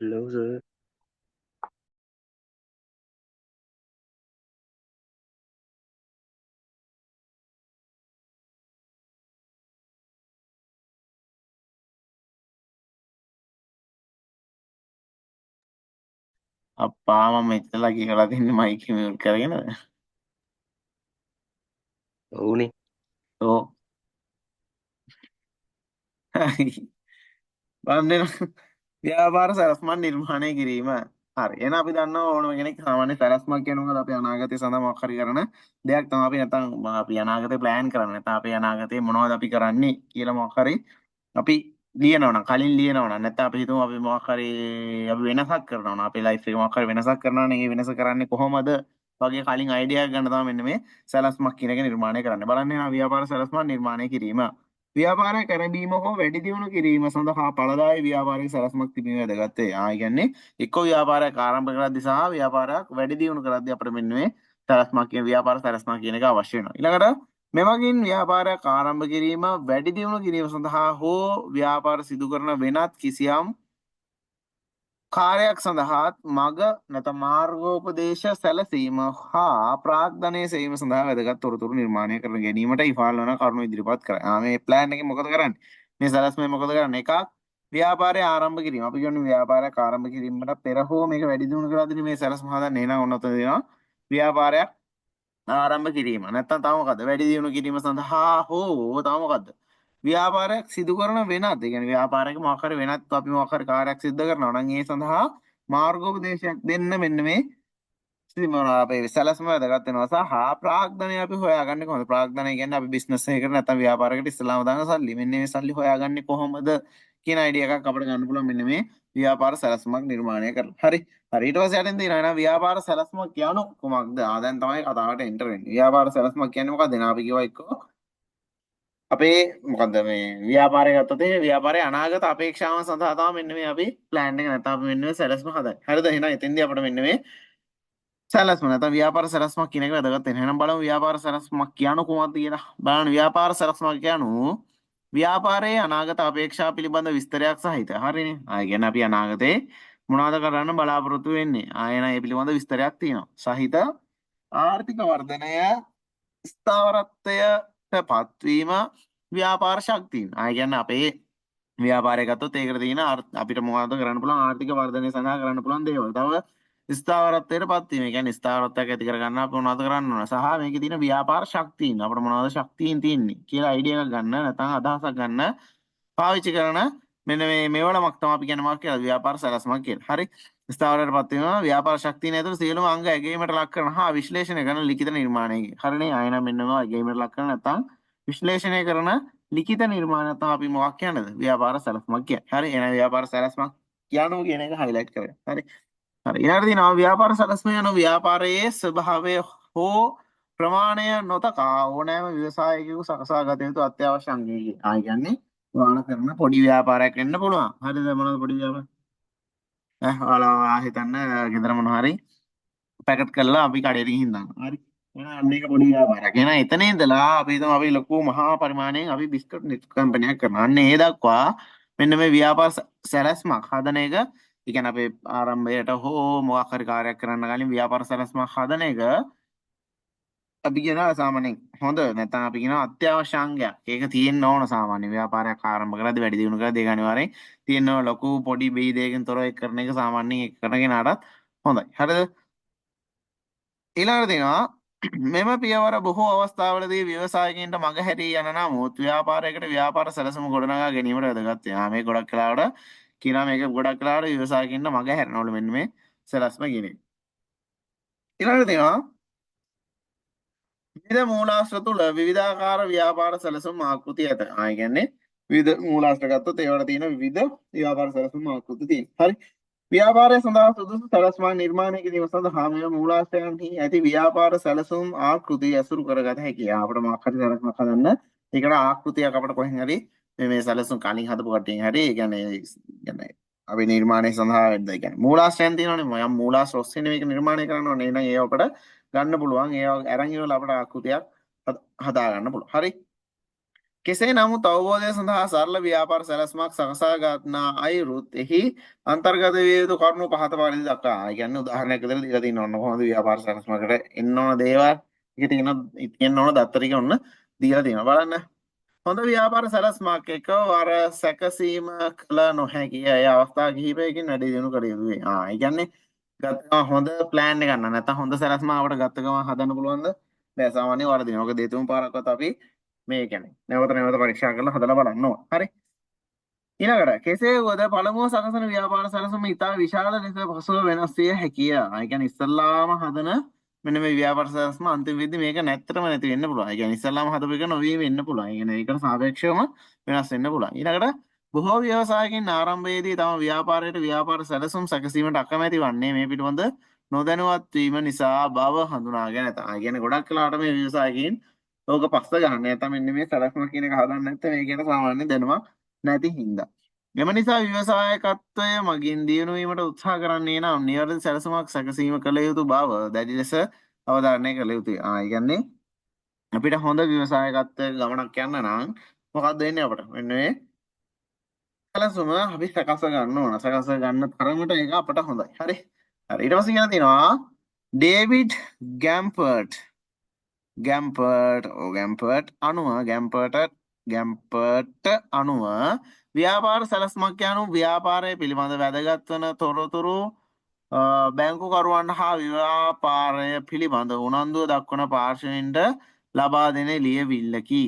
Hello sir. අප්පා මම මෙච්චර කියලා තින්නේ මයික් එක මියුට් කරගෙනද? ඔවුනේ. ඔව්. බන්දෙන ව්‍යාපාර සැලැස්මක් නිර්මාණය කිරීම. හරි. එහෙනම් අපි දන්නවා ඕනම කෙනෙක් සාමාන්‍ය සැලැස්මක් කියනකොට අපි අනාගතය සඳහා මොකක් හරි කරන දෙයක් තමයි අපි නැත්නම් අපි අනාගතේ ප්ලෑන් කරන්නේ. නැත්නම් අපි අනාගතේ මොනවද අපි කරන්නේ කියලා මොකක් හරි අපි ලියනවා නම් කලින් ලියනවා නම් නැත්නම් අපි හිතමු අපි මොකක් හරි අපි වෙනසක් කරනවා නම් අපේ ලයිෆ් එකේ මොකක් හරි වෙනසක් කරනවා නම් ඒ වෙනස කරන්නේ කොහොමද වගේ කලින් අයිඩියා එකක් ගන්න තමයි මෙන්න මේ සැලැස්මක් කියන එක නිර්මාණය කරන්නේ. බලන්න එහෙනම් ව්‍යාපාර සැලැස්මක් නිර්මාණය කිරීම. ව්‍යාපාරය කරබීම හෝ වැඩි දියුණු කිරීම සඳහා ඵලදායී ව්‍යාපාරික සැලැස්මක් තිබීම වැදගත් වේ. ඒ කියන්නේ එක්ක ව්‍යාපාරයක් ආරම්භ කරද්දී සහ ව්යාපාරයක් වැඩි දියුණු කරද්දී අපිට මෙන්න මේ සැලැස්මක් කියන ව්‍යාපාර සැලැස්මක් කියන එක අවශ්‍ය වෙනවා. ඊළඟට මෙමගින් ව්‍යාපාරයක් ආරම්භ කිරීම වැඩි දියුණු කිරීම සඳහා හෝ ව්‍යාපාර සිදු කරන වෙනත් කිසියම් කාර්යයක් සඳහාත් මග නැත්නම් මාර්ගෝපදේශ සැලසීම හා ප්‍රාග්ධනය සෙවීම සඳහා වැදගත් තොරතුරු නිර්මාණය කර ගැනීමට ඉෆාල් වන කරුණු ඉදිරිපත් කරයි. මේ ප්ලෑන් එකේ මොකද කරන්නේ? මේ සැලැස්මේ මොකද කරන්නේ? එකක් ව්‍යාපාරය ආරම්භ කිරීම. අපි කියන්නේ ව්‍යාපාරයක් ආරම්භ කිරීමට පෙර හෝ මේක වැඩි දියුණු කරලාදී මේ සැලැස්ම හදන්නේ එහෙනම් ඔන්න ඔතන දෙනවා. ව්‍යාපාරයක් ආරම්භ කිරීම. නැත්නම් තව මොකද්ද? වැඩි දියුණු කිරීම සඳහා හෝ තව මොකද්ද? ව්‍යාපාරයක් සිදු කරන වෙනත්. ඒ කියන්නේ ව්යාපාරයක මොකක් හරි වෙනත් අපි මොකක් හරි කාර්යයක් සිදු කරනවා නම් ඒ සඳහා මාර්ගෝපදේශයක් දෙන්න මෙන්න මේ මොනවා අපේ සැලැස්ම වැදගත් වෙනවා සහ ප්‍රාග්ධනය අපි හොයාගන්නේ කොහොමද? ප්‍රාග්ධනය කියන්නේ අපි බිස්නස් එකකට නැත්නම් ව්‍යාපාරයකට ඉස්සලාම දාන සල්ලි. මෙන්න මේ සල්ලි හොයාගන්නේ කොහොමද කියන අයිඩියා එකක් අපිට ගන්න පුළුවන් මෙන්න මේ ව්‍යාපාර සැලැස්මක් නිර්මාණය කරලා. හරි. හරි ඊට පස්සේ යටින් තියෙනවා එහෙනම් ව්‍යාපාර සැලැස්මක් කියනු කොහොමද? දැන් තමයි කතාවට එන්ටර් වෙන්නේ. ව්‍යාපාර සැලැස්මක් කියන්නේ මොකක්ද? එහෙනම් අපි කියවා එක්කෝ අපේ මොකද්ද මේ ව්‍යාපාරය ගත්තොත් ඒ ව්‍යාපාරයේ අනාගත අපේක්ෂාවන් සඳහා තමයි මෙන්න මේ අපි ප්ලෑන් එක නැත්නම් අපි මෙන්න මේ සැලැස්ම හදන්නේ. හරිද? එහෙනම් එතෙන්දී අපිට මෙන්න මේ සැලැස්ම නැත්නම් ව්‍යාපාර සැලැස්මක් කියන එක වැදගත් වෙනවා. එහෙනම් බලමු ව්‍යාපාර සැලැස්මක් කියනු කුමක්ද කියලා. බලන්න ව්‍යාපාර සැලැස්මක් කියනු ව්‍යාපාරයේ අනාගත අපේක්ෂා පිළිබඳ විස්තරයක් සහිත. හරිනේ. ආ කියන්නේ අපි අනාගතේ මොනවද කරන්න බලාපොරොත්තු වෙන්නේ? ආයෙන ඒ පිළිබඳ විස්තරයක් තියෙනවා. සහිත ආර්ථික වර්ධනය ස්ථාවරත්වයට පත්වීම ව්‍යාපාර ශක්තියින්. ආ කියන්නේ අපේ ව්‍යාපාරය ගත්තොත් ඒකට තියෙන අපිට මොනවද කරන්න පුළුවන් ආර්ථික වර්ධනය සඳහා කරන්න පුළුවන් දේවල්. තව ස්ථාවරත්වයට පත්වීම. ඒ කියන්නේ ස්ථාවරත්වයක් ඇති කරගන්න අපි මොනවද කරන්න ඕන? සහ මේකේ තියෙන ව්‍යාපාර ශක්තියින්. අපිට මොනවද ශක්තියින් තියෙන්නේ කියලා අයිඩියා එකක් ගන්න නැත්නම් අදහසක් ගන්න පාවිච්චි කරන මෙන්න මේවලමක් තමයි අපි කියන්නේ මොකක්ද කියලා ව්‍යාපාර සැලැස්මක් කියලා. හරි. ස්ථාවරයට පත්වීම ව්‍යාපාර ශක්තියින් ඇතුළු සියලුම අංග ඇගීමට ලක් කරන හා විශ්ලේෂණය කරන ලිඛිත නිර්මාණයකි. හරිනේ. ආයෙනම් මෙන්න මේවා ඇගීමට ලක් කරන නැත්නම් විශ්ලේෂණය කරන ලිඛිත නිර්මාණයක් තමයි අපි මොකක් කියන්නේද? ව්‍යාපාර සැලැස්මක් කියන්නේ. හරි. එහෙනම් ව්‍යාපාර සැලැස්මක් කියනවා කියන එක highlight කරගන්න. හරි. හරි. ඊළඟට තියෙනවා ව්‍යාපාර සැලැස්ම යන ව්‍යාපාරයේ ස්වභාවය හෝ ප්‍රමාණය නොතකා ඕනෑම ව්‍යවසායකයෙකු සකසා ගත යුතු අත්‍යවශ්‍ය අංගයකි. කියන්නේ ඔයාලා කරන පොඩි ව්‍යාපාරයක් වෙන්න පුළුවන්. හරිද? මොනවද පොඩි ව්‍යාපාර? ඔයාලා හිතන්න ගෙදර මොනවා හරි පැකට් කරලා අපි කඩේට ගිහින් දානවා. හරි. එහෙනම් මේක පොඩි ව්‍යාපාරයක්. එහෙනම් එතන ඉඳලා අපි හිතමු අපි ලොකු මහා පරිමාණයෙන් අපි බිස්කට් කම්පැනියක් කරනවා. අන්න ඒ දක්වා මෙන්න මේ ව්‍යාපාර සැලැස්මක් හදන එක, ඒ කියන්නේ අපේ ආරම්භයට හෝ මොකක් හරි කාර්යයක් කරන්න කලින් ව්‍යාපාර සැලැස්මක් හදන එක අපි කියනවා සාමාන්‍යයෙන් හොඳ නැත්නම් අපි කියනවා අත්‍යවශ්‍ය අංගයක්. ඒක තියෙන්න ඕන සාමාන්‍ය ව්‍යාපාරයක් ආරම්භ කරද්දී වැඩි දියුණු කරද්දී ඒක අනිවාර්යෙන් තියෙන්න ඕන. ලොකු පොඩි බෙහෙදයකින් තොරව ඒක කරන එක සාමාන්‍යයෙන් ඒක කරන කෙනාටත් හොඳයි. හරිද? ඊළඟට තියෙනවා මෙම පියවර බොහෝ අවස්ථාවලදී ව්‍යවසායකින්ට මගහැරී යන නමුත් ව්‍යාපාරයකට ව්යාපාර සැලසුම ගොඩනගා ගැනීමට වැදගත් වෙනවා. මේ ගොඩක් වෙලාවට කියනවා මේක ගොඩක් වෙලාවට ව්‍යවසායකින්ට මගහැරෙනවලු මෙන්න මේ සැලැස්ම කියන එක. ඊළඟට තියෙනවා විවිධ මූලාශ්‍ර තුළ විවිධාකාර ව්‍යාපාර සැලසුම් ආකෘති ඇත. ආ කියන්නේ විවිධ මූලාශ්‍ර ගත්තොත් ඒවට තියෙන විවිධ ව්‍යාපාර සැලසුම් ආකෘති තියෙනවා. හරි. ව්‍යාපාරය සඳහා සුදුසු සැලැස්මක් නිර්මාණය කිරීම සඳහා මෙම මූලාශ්‍රයන්හි ඇති ව්‍යාපාර සැලසුම් ආකෘති ඇසුරු කරගත හැකියි. අපිට මොකක් හරි සැලැස්මක් හදන්න ඒකට ආකෘතියක් අපිට කොහෙන් හරි මේ සැලසුම් කලින් හදපු කට්ටියන් හරි ඒ කියන්නේ අපි නිර්මාණය සඳහා වෙද්ද ඒ කියන්නේ මූලාශ්‍රයන් තියෙනවනේ. යම් මූලාශ්‍ර ඔස්සේ මේක නිර්මාණය කරන්න ඕනේ. එහෙනම් ඒව අපිට ගන්න පුළුවන්. ඒව අරන් ඉවරලා අපිට ආකෘතියක් හදා ගන්න පුළුවන්. හරි. කෙසේ නමුත් අවබෝධය සඳහා සරල ව්‍යාපාර සැලැස්මක් සකසා ගන්නා අයුරුත් එහි අන්තර්ගත විය යුතු කරුණු පහත පරිදි දක්වා. ඒ කියන්නේ උදාහරණයක් විදිහට දීලා තියෙනවා. කොහොමද ව්‍යාපාර සැලැස්මකට එන්න ඕන දේවල්, ඒක තියෙන ඕන දත්තර ටික ඔන්න දීලා තියෙනවා. බලන්න. හොඳ ව්‍යාපාර සැලැස්මක් එකවර සැකසීම කළ නොහැකි අය අවස්ථා කිහිපයකින් වැඩි දියුණු කළ යුතුයි. ඒ කියන්නේ හොඳ ප්ලෑන් එකක් ගන්න. නැත්නම් හොඳ සැලැස්මක් අපිට ගත්ත ගමන් හදන්න පුළුවන්ද? බෑ සාමාන්‍ය වරදිනවා. මොකද ඒ තුන් පාරක්වත් අපි මේ කියන්නේ නැවත නැවත පරීක්ෂා කරලා හදලා බලන්න ඕන. හරි. ඊළඟට කෙසේ වුවද පළමුව සකසන ව්‍යාපාර සැලසුම ඉතා විශාල ලෙස පසුව වෙනස් විය හැකිය. ඒ කියන්නේ ඉස්සල්ලාම හදන මෙන්න මේ ව්‍යාපාර සැලසුම අන්තිම වෙද්දී මේක නැත්තටම නැති වෙන්න පුළුවන්. ඒ කියන්නේ ඉස්සල්ලාම හදපු එක නොවී වෙන්න පුළුවන්. ඒ කියන්නේ ඒකට සාපේක්ෂවම වෙනස් වෙන්න පුළුවන්. ඊළඟට බොහෝ ව්‍යවසායකින් ආරම්භයේදී තම ව්‍යාපාරයට ව්‍යාපාර සැලසුම් සැකසීමට අකමැති වන්නේ මේ පිළිබඳ නොදැනුවත් වීම නිසා බව හඳුනාගෙන නැත. ඒ කියන්නේ ගොඩක් වෙලාවට මේ ව්‍යවසායකින් ඕක පස්ස ගන්න. නැත්නම් මෙන්න මේ සැලැස්ම කියන එක හදන්න නැත්නම් මේ කියන සාමාන්‍ය දැනුමක් නැති හින්දා. එම නිසා ව්‍යවසායකත්වය මගින් දියුණු වීමට උත්සාහ කරන්නේ නම් නිවැරදි සැලසුමක් සැකසීම කළ යුතු බව දැඩි ලෙස අවධාරණය කළ යුතුයි. ඒ කියන්නේ අපිට හොඳ ව්‍යවසායකත්වයක ගමනක් යන්න නම් මොකක්ද වෙන්නේ අපිට? මෙන්න මේ සැලසුම අපි සකස් ගන්න ඕන. සකස් ගන්න තරමට ඒක අපට හොඳයි. හරි. හරි. ඊට පස්සේ කියලා තියෙනවා ඩේවිඩ් ගැම්පර්ට් අනුව ව්‍යාපාර සැලැස්මක් යනු ව්‍යාපාරය පිළිබඳ වැදගත් වන තොරතුරු බැංකුකරුවන් හා ව්‍යාපාරය පිළිබඳ උනන්දුව දක්වන පාර්ශවීන්ට ලබා දෙන ලියවිල්ලකි.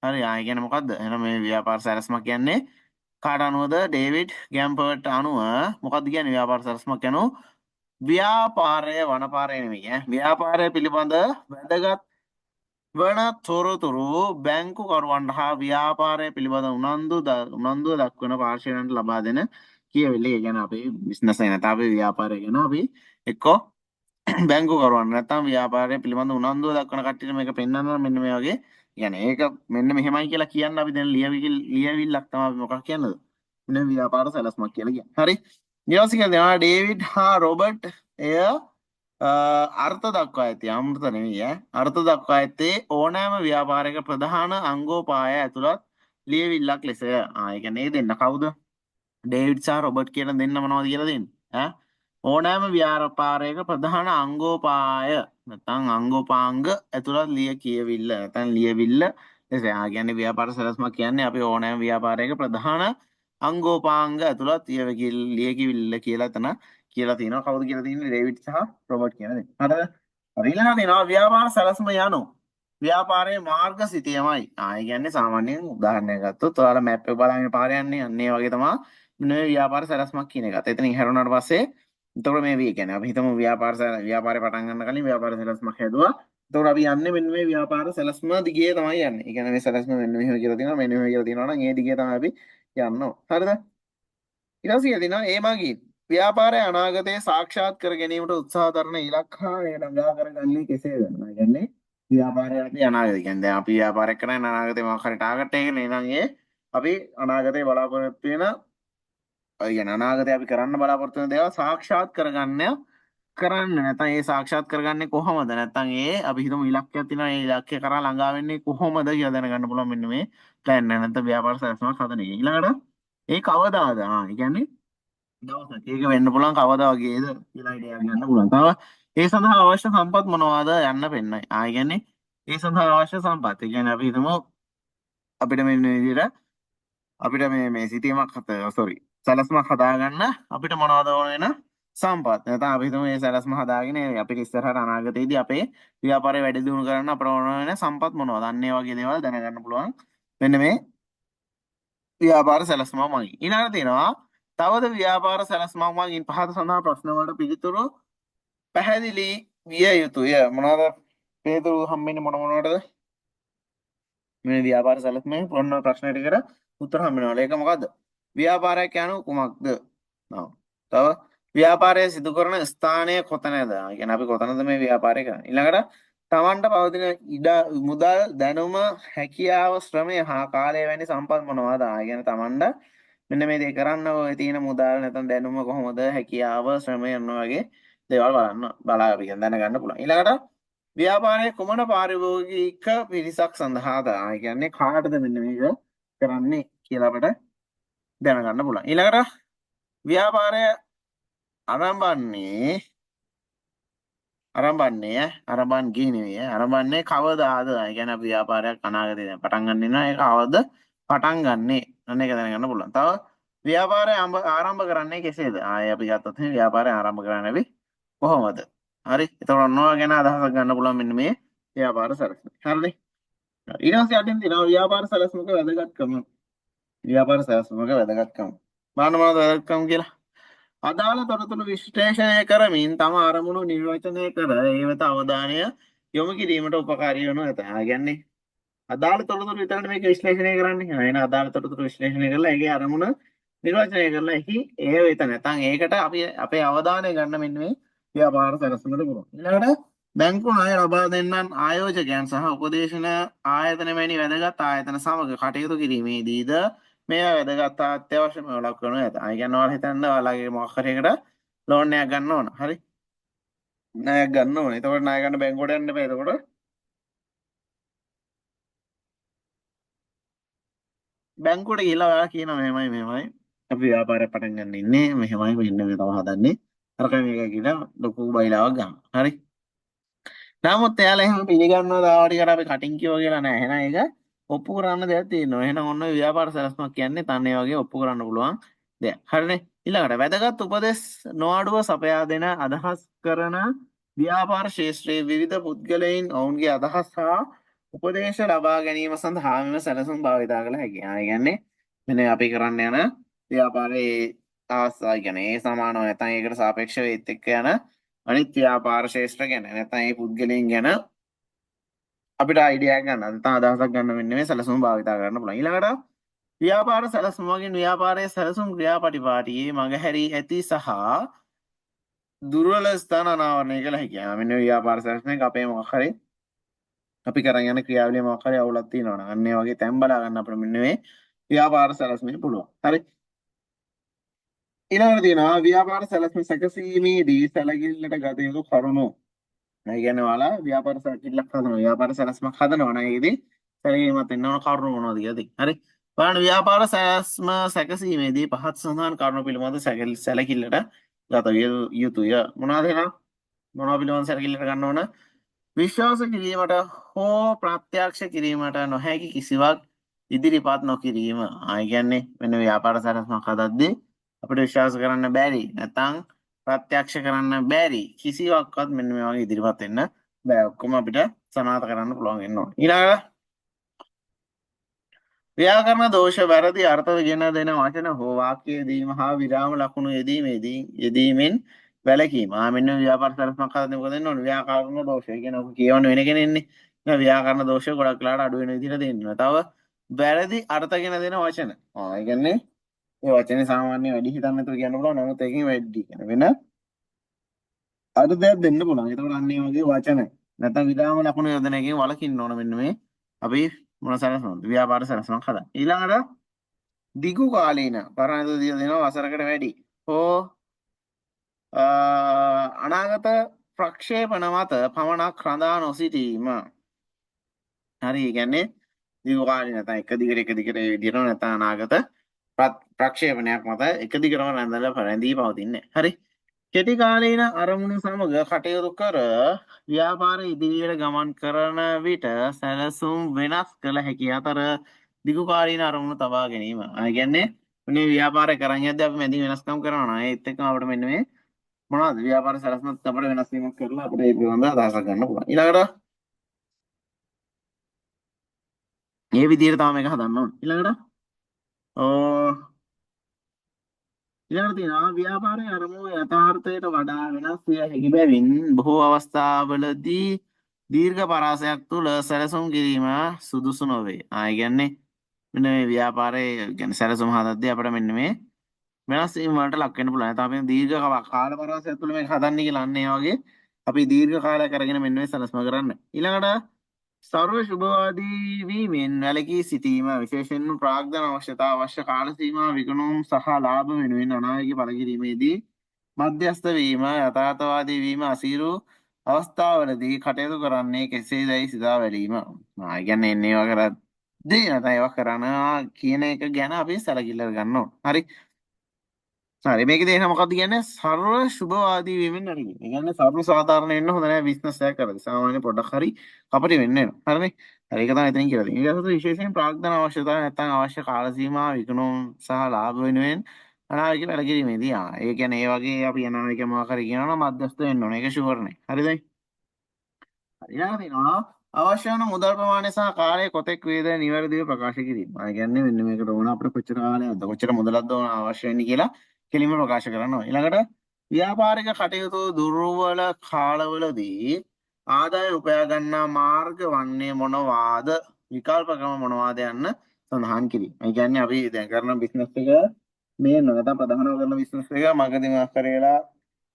හරි. ආ කියන්නේ මොකද්ද? එහෙනම් මේ ව්‍යාපාර සැලැස්මක් කියන්නේ කාට අනුවද? ඩේවිඩ් ගැම්පර්ට් අනුව මොකද්ද කියන්නේ ව්‍යාපාර සැලැස්මක් යනු ව්‍යාපාරය වනපාරය නෙමෙයි ව්යාපාරය පිළිබඳ වැදගත් වන තොරතුරු බැංකුකරුවන්ට හා ව්‍යාපාරය පිළිබඳ උනන්දුව දක්වන පාර්ශවයන්ට ලබා දෙන කියවිල්ල. ඒ කියන්නේ අපේ බිස්නස් එක නැත්නම් අපේ ව්‍යාපාරය ගැන අපි එක්කෝ බැංකුකරුවන් නැත්නම් ව්‍යාපාරය පිළිබඳ උනන්දුව දක්වන කට්ටියට මේක පෙන්වන්න මෙන්න මේ වගේ يعني ඒක මෙන්න මෙහෙමයි කියලා කියන්න අපි දැන් ලියවිල්ලක් තමයි අපි මොකක් කියන්නද මෙන්න ව්‍යාපාර සැලැස්මක් කියලා කියන්නේ. හරි. ඊළඟට කියනවා ඩේවිඩ් හා රොබර්ට් එය අර්ථ දක්වා ඇති අමෘත නෙවෙයි අර්ථ දක්වා ඇත්තේ ඕනෑම ව්‍යාපාරයක ප්‍රධාන අංගෝපාය ඇතුළත් ලියවිල්ලක් ලෙසය. ඒ කියන්නේ ඒ දෙන්න කවුද? ඩේවිඩ් සහ රොබර්ට් කියන දෙන්න මොනවද කියලා දෙන්නේ? ඕනෑම ව්‍යාපාරයක ප්‍රධාන අංගෝපාය නැත්නම් අංගෝපාංග ඇතුළත් කියවිල්ල නැත්නම් ලියවිල්ල ලෙස. කියන්නේ ව්‍යාපාර සැලැස්මක් කියන්නේ අපි ඕනෑම ව්‍යාපාරයක ප්‍රධාන අංගෝපාංග ඇතුළත් ලියකිවිල්ල කියලා එතන කියලා තියෙනවා. කවුද කියලා තියෙන්නේ? ඩේවිඩ් සහ රොබර්ට් කියන දෙන්න. හරිද? ඊළඟට තියෙනවා ව්‍යාපාර සැලැස්ම යනු ව්‍යාපාරයේ මාර්ග සිතියමයි. ඒ කියන්නේ සාමාන්‍යයෙන් උදාහරණයක් ගත්තොත් ඔයාලා මැප් එක බලගෙන පාර යන්නේ අන්න ඒ වගේ තමයි මේ ව්‍යාපාර සැලැස්මක් කියන එකත්. එතන ඉහැරුණාට පස්සේ එතකොට මේ කියන්නේ අපි හිතමු ව්‍යාපාරය පටන් ගන්න කලින් ව්යාපාර සැලැස්මක් හැදුවා. එතකොට අපි යන්නේ මෙන්න මේ ව්‍යාපාර සැලැස්ම දිගේ තමයි යන්නේ. ඒ කියන්නේ මේ සැලැස්ම මෙන්න මෙහෙම කියලා තියෙනවා මෙන්න මෙහෙම කියලා තියෙනවා නම් ඒ දිගේ තමයි අපි යන්න ඕන. හරිද? ඊට පස්සේ කියනවා ඒ මගින් ව්‍යාපාරය අනාගතයේ සාක්ෂාත් කර ගැනීමට උත්සාහ කරන ඉලක්කය ළඟා කරගන්නේ කෙසේද? ඒ කියන්නේ ව්‍යාපාරය අපි අනාගතය කියන්නේ දැන් අපි ව්යාපාරයක් කරන අනාගතේ මොකක් හරි ටාගට් එකක් නේ නම් ඒ අපි අනාගතේ බලාපොරොත්තු වෙන يعني අනාගතේ අපි කරන්න බලාපොරොත්තු වෙන දේවල් සාක්ෂාත් කරගන්න නැත්නම් ඒ සාක්ෂාත් කරගන්නේ කොහොමද? නැත්නම් ඒ අපි හිතමු ඉලක්කයක් තියෙනවා ඒ ඉලක්කය කරා ළඟා වෙන්නේ කොහොමද කියලා දැනගන්න පුළුවන් මෙන්න මේ ප්ලෑන් එක නැත්නම් ව්‍යාපාර සැලැස්මක් හදන එක. ඊළඟට ඒ කවදාද? ඒ කියන්නේ දවසක් ඒක වෙන්න පුළුවන් කවදා වගේද කියලා අයිඩියා ගන්න පුළුවන්. තව ඒ සඳහා අවශ්‍ය සම්පත් මොනවාද යන්න පෙන්නයි. කියන්නේ ඒ සඳහා අවශ්‍ය සම්පත්. ඒ කියන්නේ අපි හිතමු අපිට මෙන්න මේ විදිහට අපිට මේ සිතීමක් සැලැස්මක් හදාගන්න අපිට මොනවද ඕන වෙන සම්පත්. නැත්නම් අපි හිතමු මේ සැලැස්ම හදාගෙන අපිට ඉස්සරහට අනාගතයේදී අපේ ව්‍යාපාරය වැඩි දියුණු කරන්න අපට ඕන වෙන සම්පත් මොනවද? අන්න ඒ වගේ දේවල් දැනගන්න පුළුවන්. මෙන්න මේ ව්‍යාපාර සැලැස්මක් මගින්. ඊළඟට තියෙනවා තවද ව්‍යාපාර සැලැස්මක් මගින් පහත සඳහා ප්‍රශ්න වලට පිළිතුරු පැහැදිලි විය යුතුය. මොනවද පිළිතුරු හම්බෙන්නේ මොනවටද? මේ ව්‍යාපාර සැලැස්මෙන් ඔන්න ප්‍රශ්න ටිකට උත්තර හම්බෙනවා. ඒක මොකද්ද? ව්‍යාපාරයක් යනු කුමක්ද? තව ව්‍යාපාරය සිදු කරන ස්ථානය කොතනද? කියන්නේ අපි කොතනද මේ ව්‍යාපාරය කරන්නේ? ඊළඟට තමන්ට පවතින මුදල් දැනුම හැකියාව ශ්‍රමය හා කාලය වැනි සම්පත් මොනවද? කියන්නේ තමන්ට මෙන්න මේ දේ කරන්න ඔය තියෙන මුදල් නැත්නම් දැනුම කොහොමද? හැකියාව ශ්‍රමය යන වගේ දේවල් අපි දැනගන්න පුළුවන්. ඊළඟට ව්‍යාපාරයේ කුමන පාරිභෝගික පිරිසක් සඳහාද? ඒ කියන්නේ කාටද මෙන්න මේක කරන්නේ කියලා අපිට දැනගන්න පුළුවන්. ඊළඟට ව්‍යාපාරය ආරම්භන්නේ කවදාද? ඒ කියන්නේ අපි ව්‍යාපාරයක් අනාගතේ දැන් පටන් ගන්න ඉන්නවා. ඒක කවද පටන් ගන්නෙ? අන්න ඒක දැනගන්න පුළුවන්. තව ව්‍යාපාරය ආරම්භ කරන්නේ කෙසේද? අපි ගත්තොත් මේ ව්‍යාපාරය ආරම්භ කරන්නේ අපි කොහොමද? හරි. ඒතකොට ඔන්නවා ගැන අදහසක් ගන්න පුළුවන් මෙන්න මේ ව්‍යාපාර සැලැස්ම. හරිද? ඊට පස්සේ අටින් තියෙනවා ව්‍යාපාර සැලැස්මක වැදගත්කම. බලන්න මොනවද වැදගත්කම කියලා. අදාළ තොරතුරු විශ්ලේෂණය කරමින් තම අරමුණු නිර්වචනය කර ඒ වෙත අවධානය යොමු කිරීමට උපකාරී වනු ඇත. කියන්නේ අදාළ තොරතුරු විතරනේ මේක විශ්ලේෂණය කරන්නේ. එහෙනම් අදාළ තොරතුරු විශ්ලේෂණය කරලා ඒකේ අරමුණ නිර්වචනය කරලා ඒ වෙත නැත්නම් ඒකට අපි අපේ අවධානය ගන්න මෙන්න මේ ව්‍යාපාර සැලැස්මකට පුළුවන්. ඊළඟට බැංකු ණය ලබා දෙන්නන් ආයෝජකයන් සහ උපදේශන ආයතන වැනි වැදගත් ආයතන සමග කටයුතු කිරීමේදීද මේ වැදගත් අත්‍යවශ්‍යම ලක් කරනු ඇත. ඒ කියන්නේ ඔයාලා හිතන්න ඔයාලගේ මොකක් හරි එකකට ලෝන් එකක් ගන්න ඕන. හරි? ණයක් ගන්න ඕන. එතකොට ණය ගන්න බැංකුවට යන්න බෑ. එතකොට බැංකුවට ගිහලා ඔයාලා කියනවා මෙහෙමයි අපි ව්‍යාපාරයක් පටන් ගන්න ඉන්නේ මෙහෙමයි මෙන්න මේ තමයි හදන්නේ. අරක මේක කියලා ලොකු බයිලාවක් ගන්නවා. හරි? නමුත් එයාලා එහෙම පිළිගන්නවා දාවටිකට අපි කටින් කියව කියලා නෑ. එහෙනම් ඒක ඔප්පු කරන්න දෙයක් තියෙනවා. එහෙනම් ඔන්න ව්‍යාපාර සැලැස්මක් කියන්නේ තන්නේ වගේ ඔප්පු කරන්න පුළුවන් දෙයක්. හරිනේ? ඊළඟට වැදගත් උපදෙස් නොඅඩුව සපයා දෙන අදහස් කරන ව්‍යාපාර ශාස්ත්‍රයේ විවිධ පුද්ගලයන් ඔවුන්ගේ අදහස් හා උපදේශ ලබා ගැනීම සඳහා මෙම සැලසුම් භාවිතා කළ හැකියි. ඒ කියන්නේ මෙන්න අපි කරන්න යන ව්‍යාපාරයේ ආසයි කියන්නේ ඒ සමානව නැත්නම් ඒකට සාපේක්ෂව ඒත් එක්ක යන අනිත් ව්‍යාපාර ශාස්ත්‍ර ගැන නැත්නම් ඒ පුද්ගලයන් ගැන අපිට අයිඩියා ගන්න නැත්නම් අදහසක් ගන්න වෙන්නේ මේ සැලසුම් භාවිතා කරන්න පුළුවන්. ඊළඟට ව්‍යාපාර සැලසුම් වලින් ව්‍යාපාරයේ සැලසුම් ක්‍රියාපටිපාටියේ මගහැරී ඇති සහ දුර්වල ස්ථාන අනාවරණය කළ හැකියි. මෙන්න ව්‍යාපාර සැලැස්මේ අපේ මොකක් හරි අපි කරන් යන ක්‍රියාවලිය මොකක් හරි අවුලක් තියෙනවා නම් අන්න ඒ වගේ තැන් බලා ගන්න අපිට මෙන්න මේ ව්‍යාපාර සැලැස්මේ පුළුවන්. හරි. ඊළඟට තියෙනවා ව්‍යාපාර සැලැස්ම සැකසීමේදී සැලකිල්ලට ගත යුතු කරුණු. ඒ කියන්නේ ඔයාලා ව්‍යාපාර සැලකිල්ලක් හදනවා. ව්‍යාපාර සැලැස්මක් හදනවා නම් ඒකෙදි සැලකීමක් වෙන්න ඕන කරුණු මොනවද කියලාද? හරි. බලන්න ව්‍යාපාර සැලැස්ම සැකසීමේදී පහත් සඳහන් කරුණු පිළිබඳ සැලකිල්ලට ගත යුතුය. මොනවද එහෙනම්? මොනවා පිළිබඳ සැලකිල්ලට ගන්න ඕන? විශ්වාස කිරීමට හෝ ප්‍රත්‍යක්ෂ කිරීමට නොහැකි කිසිවක් ඉදිරිපත් නොකිරීම. ඒ කියන්නේ මෙන්න ව්‍යාපාර සැලැස්මක් හදද්දී අපිට විශ්වාස කරන්න බැරි නැත්නම් ප්‍රත්‍යක්ෂ කරන්න බැරි කිසිවක්වත් මෙන්න මේ වගේ ඉදිරිපත් වෙන්න බෑ. ඔක්කොම අපිට සනාථ කරන්න පුළුවන් වෙන්න ඕනේ. ඊළඟට ව්‍යාකරණ දෝෂ වැරදි අර්ථ ගෙන දෙන වචන හෝ වාක්‍ය යෙදීම හා විරාම ලකුණු යෙදීමෙන් වැළකීම. මෙන්න ව්‍යාපාර සැලැස්මක් හදන්න මොකද වෙන්න ඕනේ? ව්‍යාකරණ දෝෂ. ඒ කියන්නේ ඔක කියවන්න වෙන කෙනෙක් ඉන්නේ. නේද? ව්‍යාකරණ දෝෂ ගොඩක් වෙලාවට අඩු වෙන විදිහට දෙන්න. තව වැරදි අර්ථ ගෙන දෙන වචන. ඒ කියන්නේ ඒ වචනේ සාමාන්‍ය වැඩි හිතන්න නැතුව කියන්න පුළුවන්. නමුත් ඒකෙන් වැඩි කියන වෙන අර්ථයක් දෙන්න පුළුවන්. ඒතකොට අන්න ඒ වගේ වචන. නැත්නම් විරාම ලකුණු යොදන එකෙන් වළකින්න ඕන මෙන්න මේ අපි මොන සැලැස්මක්ද? ව්‍යාපාර සැලැස්මක් හදන්න. ඊළඟට දිගු කාලීන පරණත දිය දෙනවා වසරකට වැඩි. හෝ අනාගත ප්‍රක්ෂේපණ මත පමණක් රඳා නොසිටීම. හරි. ඒ කියන්නේ දිගු කාලීන නැත්නම් එක දිගට ඒ විදිහට නැත්නම් අනාගත ප්‍රක්ෂේපණයක් මත එක දිගටම රැඳී පවතින්නේ. හරි. කෙටි කාලීන අරමුණු සමග කටයුතු කර ව්‍යාපාර ඉදිරියට ගමන් කරන විට සැලසුම් වෙනස් කළ හැකි අතර දිගු කාලීන අරමුණු තබා ගැනීම. ඒ කියන්නේ මේ ව්‍යාපාරය කරන් යද්දී අපි මැදින් වෙනස්කම් කරනවා නම් ඒත් එක්කම අපිට මෙන්න මේ මොනවද ව්‍යාපාර සැලසුමත් අපිට වෙනස් වීමක් කරලා අපිට ඒ පිළිබඳව අදහසක් ගන්න පුළුවන්. ඊළඟට මේ විදිහට තමයි මේක හදන්න ඕනේ. ඊළඟට තියෙනවා ව්‍යාපාරයේ අරමුණු යථාර්ථයට වඩා වෙනස් විය හැකි බැවින් බොහෝ අවස්ථාවලදී දීර්ඝ පරාසයක් තුළ සැලසුම් කිරීම සුදුසු නොවේ. ඒ කියන්නේ මෙන්න මේ ව්‍යාපාරයේ කියන්නේ සැලසුම් හදද්දී අපිට මෙන්න මේ වෙනස් වීම වලට ලක් වෙන්න පුළුවන්. නැත්නම් අපි දීර්ඝ කාල පරාසයක් තුළ මේක හදන්නේ කියලා අන්න ඒ වගේ අපි දීර්ඝ කාලයක් අරගෙන මෙන්න මේ සැලසුම කරන්න. ඊළඟට සර්ව ශුභවාදී වීමෙන් වැළකී සිටීම විශේෂයෙන්ම ප්‍රාග්ධන අවශ්‍යතා අවශ්‍ය කාල සීමා විගුණුම් සහ ලාභ වෙනුවෙන් අනාවැකි පළ කිරීමේදී මධ්‍යස්ථ වීම යථාර්ථවාදී වීම අසීරු අවස්ථාවලදී කටයුතු කරන්නේ කෙසේදැයි සිතා බැලීම. ඒ කියන්නේ එන්නේ ඒවා කරද්දී නැත්නම් ඒවා කරනවා කියන එක ගැන අපි සැලකිල්ල ගන්න ඕන. හරි. හරි මේකේ තියෙන මොකක්ද කියන්නේ සර්ව සුභවාදී වීමෙන් අරගෙන. ඒ කියන්නේ සර්ව සාධාරණ වෙන්න හොඳ නැහැ බිස්නස් එකක් කරද්දී. සාමාන්‍ය පොඩක් හරි කපටි වෙන්න වෙනවා. හරිනේ. හරි ඒක තමයි එතනින් කියලා තියෙන්නේ. ඊට පස්සේ විශේෂයෙන් ප්‍රාග්ධන අවශ්‍යතාවය නැත්නම් අවශ්‍ය කාල සීමා විකුණුම් සහ ලාභ වෙනුවෙන් අනාවැකි වැඩකිරීමේදී ඒ කියන්නේ ඒ වගේ අපි අනාවැකි මොකක් හරි කියනවා නම් මධ්‍යස්ථ වෙන්න ඕනේ. ඒක ෂුවර් නේ. හරිද? ඊළඟට තියෙනවා අවශ්‍ය වන මුදල් ප්‍රමාණය සහ කාලය කොතෙක් වේද නිවැරදිව ප්‍රකාශ කිරීම. ඒ කියන්නේ මෙන්න මේකට ඕන අපිට කොච්චර කාලයක්ද කොච්චර මුදලක්ද ඕන අවශ්‍ය වෙන්නේ කියලා කෙලින්ම ප්‍රකාශ කරනවා. ඊළඟට ව්‍යාපාරික කටයුතු දුර්වල කාලවලදී ආදාය උපයා ගන්නා මාර්ග වන්නේ මොනවාද? විකල්ප ක්‍රම මොනවාද යන්න සඳහන් කිරීම. ඒ කියන්නේ අපි දැන් කරන බිස්නස් එක මේ නැත්නම් ප්‍රධානව කරන බිස්නස් එක මගදී මාස් කරේලා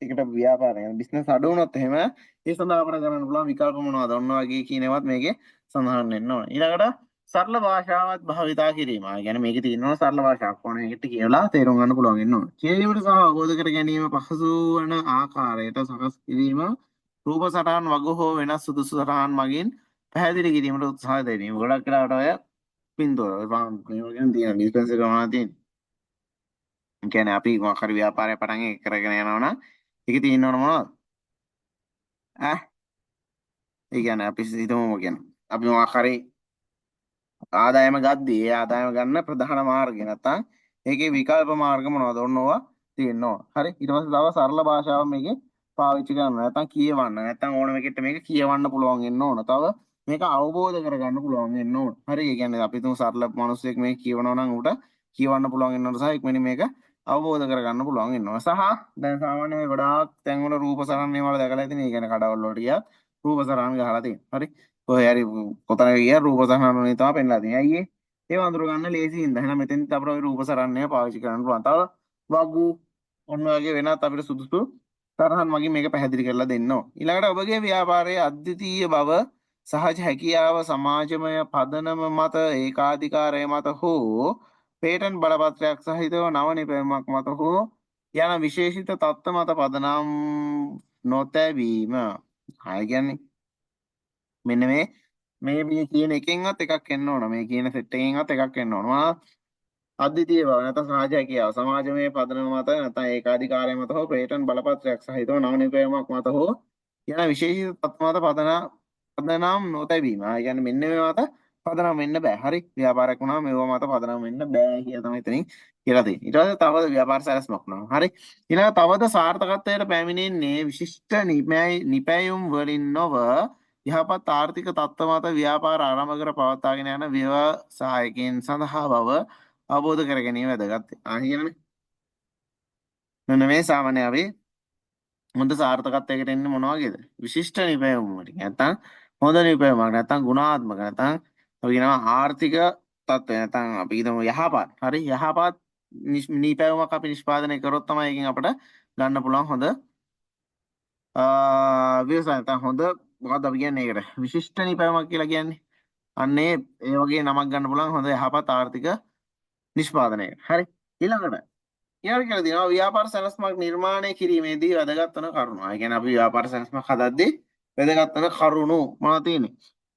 ඒකට ව්‍යාපාරය බිස්නස් අඩු වුණොත් එහෙම ඒ සඳහා අපිට කරන්න පුළුවන් විකල්ප මොනවද? ඔන්න වගේ කියනවත් මේකේ සඳහන් වෙන්න ඕනේ. ඊළඟට සරල භාෂාවත් භාවිතා කිරීම. ඒ කියන්නේ මේකේ තියෙනවා සරල භාෂාවක් ඕනේ. ඒකට කියලා තේරුම් ගන්න පුළුවන් වෙන්න ඕනේ. කියවීමට සහ අවබෝධ කර ගැනීම පහසු වන ආකාරයට සකස් කිරීම රූප සටහන් වග හෝ වෙනස් සුදුසු සටහන් මගින් පැහැදිලි කිරීමට උත්සාහ දැරීම. ගොඩක් වෙලාවට ඔය පින්තූර මේ වගේ තියෙන බිස්නස් එක මොනවද තියෙන්නේ? ඒ කියන්නේ අපි මොකක් හරි ව්‍යාපාරයක් පටන් කරගෙන යනවා නම් ඒකේ තියෙන්න ඕන මොනවද? ඈ ඒ කියන්නේ අපි හිතමු කියන්නේ අපි මොකක් හරි ආදායම ගද්දී ඒ ආදායම ගන්න ප්‍රධාන මාර්ගය නැත්නම් ඒකේ විකල්ප මාර්ග මොනවද? ඔන්න ඕවා තියෙන්න ඕන. හරි. ඊට පස්සේ තව සරල භාෂාවක් මේකේ පාවිච්චි කරන්න. නැත්නම් කියවන්න. නැත්නම් ඕනම එකට මේක කියවන්න පුළුවන් වෙන්න ඕන. තව මේක අවබෝධ කරගන්න පුළුවන් වෙන්න ඕන. හරි. ඒ කියන්නේ අපි තුමු සරල මිනිස්සෙක් මේක කියවනවා නම් උට කියවන්න පුළුවන් වෙන්න ඕන සහ ඉක්මනින් මේක අවබෝධ කරගන්න පුළුවන් වෙනවා. සහ දැන් සාමාන්‍ය මේ ගොඩාක් තැන්වල රූප සරණ ඒවා දැකලා ඉතින් ඒ කියන්නේ කඩවල වලට ගියත් රූප සරණ ගහලා තියෙනවා. හරි. කොහේ හරි කොතනක ගියා රූප සරණ වලින් තමයි පෙන්නලා තියෙන්නේ. අයියේ ඒව අඳුර ගන්න ලේසි හින්දා. එහෙනම් මෙතෙන්ත් අපිට ওই රූප සරණය පාවිච්චි කරන්න පුළුවන්. තව වගු ඔන්න වගේ වෙනත් අපිට සුදුසු තරහන් මගින් මේක පැහැදිලි කරලා දෙන්න ඕන. ඊළඟට ඔබගේ ව්‍යාපාරයේ අද්විතීය බව සහජ හැකියාව සමාජමය පදනම මත ඒකාධිකාරය මත හෝ පේටන්ට් බලපත්‍රයක් සහිතව නව නිපැයුමක් මත හෝ යන විශේෂිත තත්ත්ව මත පදනම් නොතැබීම. ආය කියන්නේ මෙන්න මේ කියන එකෙන්වත් එකක් එන්න ඕන. මේ කියන සෙට් එකෙන්වත් එකක් එන්න ඕන. අද්විතීය බව නැත්නම් සමාජ හැකියාව සමාජමය පදනම මත නැත්නම් ඒකාධිකාරය මත හෝ පේටන්ට් බලපත්‍රයක් සහිතව නව නිපැයුමක් මත හෝ යන විශේෂිත තත්ත්ව මත පදනම් නොතැබීම. ඒ කියන්නේ මෙන්න මේ මත පදනම් වෙන්න බෑ. හරි. ව්‍යාපාරයක් වුණාම මේවා මත පදනම් වෙන්න බෑ කියලා තමයි එතනින් කියලා තියෙන්නේ. ඊට පස්සේ තව ව්‍යාපාර සැලැස්මක් වුණා. හරි. ඊළඟ තවද සාර්ථකත්වයට පැමිණෙන්නේ විශිෂ්ට නිපැයුම් වලින් නොව යහපත් ආර්ථික තත්ත්ව මත ව්‍යාපාර ආරම්භ කර පවත්වාගෙන යන ව්‍යවසායකයන් සඳහා බව අවබෝධ කර ගැනීම වැදගත්. කියනනේ. මෙන්න මේ සාමාන්‍ය අපි හොඳ සාර්ථකත්වයකට එන්නේ මොන වගේද? විශිෂ්ට නිපැයුම් වලින්. නැත්තම් හොඳ නිපැයුමක් නැත්තම් ගුණාත්මක නැත්තම් අපි කියනවා ආර්ථික තත්ත්වය නැත්තම් අපි කියමු යහපත්. හරි යහපත් නිපැයුමක් අපි නිෂ්පාදනය කරොත් තමයි එකෙන් අපිට ගන්න පුළුවන් හොඳ ව්‍යවසාය නැත්තම් හොඳ මොකක්ද අපි කියන්නේ ඒකට? විශිෂ්ට නිපැයුමක් කියලා කියන්නේ. අන්නේ ඒ වගේ නමක් ගන්න පුළුවන් හොඳ යහපත් ආර්ථික නිෂ්පාදනයකට. හරි. ඊළඟට ඊළඟ කියලා දෙනවා ව්‍යාපාර සැලැස්මක් නිර්මාණය කිරීමේදී වැදගත් වන කරුණු. ඒ කියන්නේ අපි ව්‍යාපාර සැලැස්මක් හදද්දී වැදගත් වන කරුණු මොනවද තියෙන්නේ?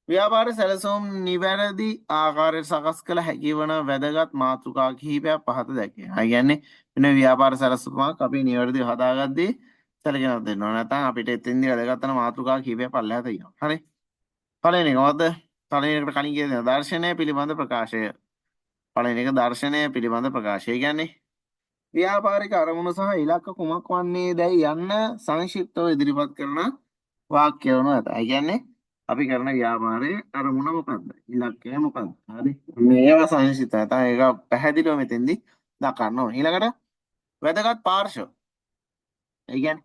ව්‍යාපාර සැලසුම් නිවැරදි ආකාරයට සකස් කළ හැකි වන වැදගත් මාතෘකා කිහිපයක් පහත දැක්කේ. ඒ කියන්නේ වෙන ව්‍යාපාර සැලසුමක් අපි නිවැරදිව හදාගද්දී සැලකිලිමත් වෙන්න ඕන. නැත්නම් අපිට එතෙන්දී වැදගත් වන මාතෘකා කිහිපයක් පල්ලෙහාට තියෙනවා. හරි. පළවෙනි එක මොකද්ද? පළවෙනි එකට කලින් කියන දර්ශනය පිළිබඳ ප්‍රකාශය. පළවෙනි එක දර්ශනය පිළිබඳ ප්‍රකාශය. ඒ කියන්නේ ව්‍යාපාරික අරමුණු සහ ඉලක්ක කුමක් වන්නේ දැයි යන්න සංක්ෂිප්තව ඉදිරිපත් කරන වාක්‍ය වන ඇත. ඒ කියන්නේ අපි කරන ව්‍යාපාරයේ අරමුණ මොකක්ද? ඉලක්කය මොකක්ද? හරි. මේවා සංක්ෂිප්තව තමයි ඒක පැහැදිලිව මෙතෙන්දී දක්වන්න ඕනේ. ඊළඟට වැදගත් පාර්ශ්ව. ඒ කියන්නේ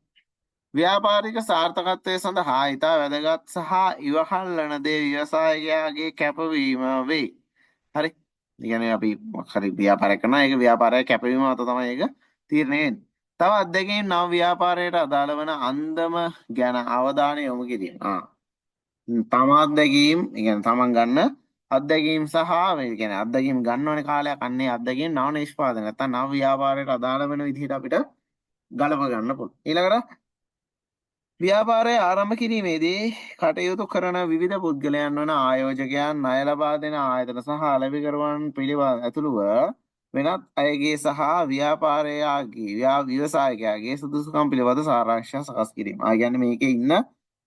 ව්‍යාපාරික සාර්ථකත්වය සඳහා ඉතා වැදගත් සහ ඉවහල් වන දේ ව්‍යවසායකයාගේ කැපවීම වේ. හරි. ඒ කියන්නේ අපි මොකක් හරි ව්‍යාපාරයක් කරනවා. ඒක ව්යාපාරයේ කැපවීම මත තමයි ඒක තීරණය වෙන්නේ. තව අත්දැකීම් නව ව්‍යාපාරයට අදාළ වන අන්දම ගැන අවධානය යොමු කිරීම. තම අත්දැකීම්, ඒ කියන්නේ තමන් ගන්න අත්දැකීම් සහ ඒ කියන්නේ අත්දැකීම් ගන්න ඕනේ කාලයක් අන්නේ අත්දැකීම් නව නිෂ්පාදන නැත්නම් නව ව්‍යාපාරයට අදාළ වෙන විදිහට අපිට ගලප ගන්න පුළුවන්. ඊළඟට ව්‍යාපාරය ආරම්භ කිරීමේදී කටයුතු කරන විවිධ පුද්ගලයන් වන ආයෝජකයන්, ණය ලබා දෙන ආයතන සහ ලැබිකරුවන් පිළිබඳ ඇතුළුව වෙනත් අයගේ සහ ව්‍යාපාරයාගේ ව්‍යවසායකයාගේ සුදුසුකම් පිළිබඳ සාරාංශයක් සකස් කිරීම. ආ කියන්නේ මේකේ ඉන්න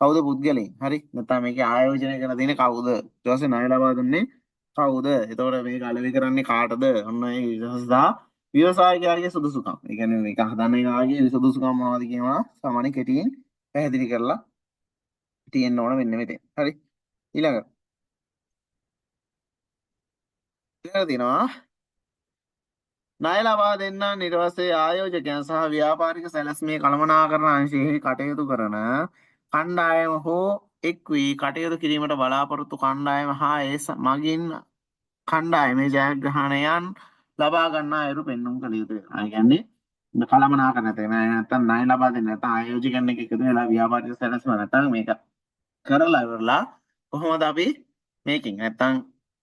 කවුද පුද්ගලයන්? හරි. නැත්නම් මේකේ ආයෝජනය කරන දෙන්නේ කවුද? ඊට පස්සේ ණය ලබා දුන්නේ කවුද? එතකොට මේක අලෙවි කරන්නේ කාටද? ඔන්න ඒ විශේෂතා ව්‍යවසායකයාගේ සුදුසුකම්. ඒ කියන්නේ මේක හදන එකාගේ සුදුසුකම් මොනවද කියනවා සාමාන්‍ය කෙටියෙන් පැහැදිලි කරලා තියෙන්න ඕන මෙන්න මෙතෙන්. හරි. ඊළඟ තියෙනවා ණය ලබා දෙන්න නිර්වසේ ආයෝජකයන් සහ ව්‍යාපාරික සැලැස්මේ කළමනාකරණ අංශයේ කටයුතු කරන කණ්ඩායම හෝ එක් වී කටයුතු කිරීමට බලාපොරොත්තු කණ්ඩායම හා ඒ මගින් කණ්ඩායමේ ජයග්‍රහණයන් ලබා ගන්නා අයුරු පෙන්වුම් කළ යුතුයි. ඒ කියන්නේ කළමනාකරණ නැත්නම් ණය ලබා දෙන්න නැත්නම් ආයෝජකයන් එක්ක එකතු වෙලා ව්‍යාපාරික සැලැස්ම නැත්නම් මේක කරලා ඉවරලා කොහොමද අපි මේකෙන් නැත්තම්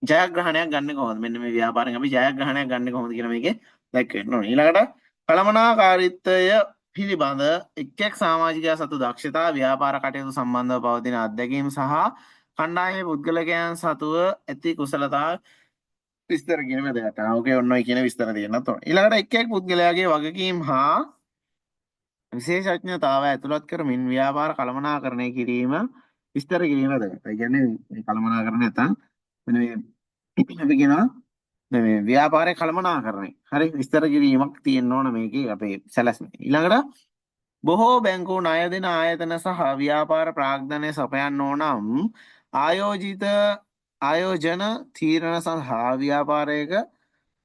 ජයග්‍රහණයක් ගන්න කොහොමද මෙන්න මේ ව්‍යාපාරයෙන් අපි ජයග්‍රහණයක් ගන්න කොහොමද කියන මේකේ දැක්වෙන්න ඕනේ. ඊළඟට කළමනාකාරීත්වය පිළිබඳ එක් එක් සමාජිකයා සතු දක්ෂතා ව්‍යාපාර කටයුතු සම්බන්ධව පවතින අත්දැකීම් සහ කණ්ඩායමේ පුද්ගලයන් සතුව ඇති කුසලතා විස්තර කියන වැදගත්. ඕකේ ඔන්න ඔය කියන විස්තර දෙන්නත් ඕනේ. ඊළඟට එක් එක් පුද්ගලයාගේ වගකීම් හා විශේෂඥතාවය ඇතුළත් කරමින් ව්‍යාපාර කළමනාකරණය කිරීම විස්තර කිරීම වැදගත්. ඒ කියන්නේ මේ කළමනාකරණය නැත්නම් මෙන්න මේ අපි කියනවා මේ ව්‍යාපාරයේ කළමනාකරණය. හරි විස්තර කිරීමක් තියෙන්න ඕන මේකේ අපේ සැලැස්මේ. ඊළඟට බොහෝ බැංකු ණය දෙන ආයතන සහ ව්‍යාපාර ප්‍රාග්ධනය සපයන්න ඕනම් ආයෝජිත ආයෝජන තීරණ සඳහා ව්‍යාපාරයක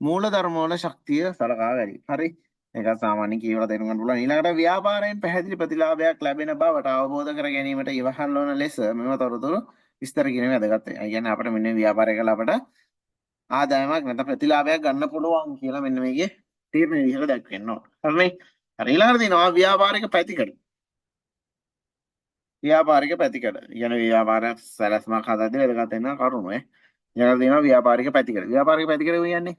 මූලධර්මවල ශක්තිය සලකා බැලීම. හරි. ඒක සාමාන්‍යයෙන් කියවලා තේරුම් ගන්න පුළුවන්. ඊළඟට ව්‍යාපාරයෙන් පැහැදිලි ප්‍රතිලාභයක් ලැබෙන බවට අවබෝධ කර ගැනීමට ඉවහල් වන ලෙස මෙම තොරතුරු විස්තර කිරීම වැදගත් වෙනවා. ඒ කියන්නේ අපිට මෙන්න ව්‍යාපාරය කළා අපිට ආදායමක් නැත්නම් ප්‍රතිලාභයක් ගන්න පුළුවන් කියලා මෙන්න මේකේ තීරණ විදිහට දැක්වෙන්න ඕන. හරිනේ? හරි ඊළඟට තියෙනවා ව්‍යාපාරික පැතිකඩ. ව්‍යාපාරික පැතිකඩ. කියන්නේ ව්‍යාපාර සැලැස්මක් හදද්දී වැදගත් වෙන කරුණු ඊළඟට තියෙනවා ව්‍යාපාරික පැතිකඩ. ව්‍යාපාරික පැතිකඩ කියන්නේ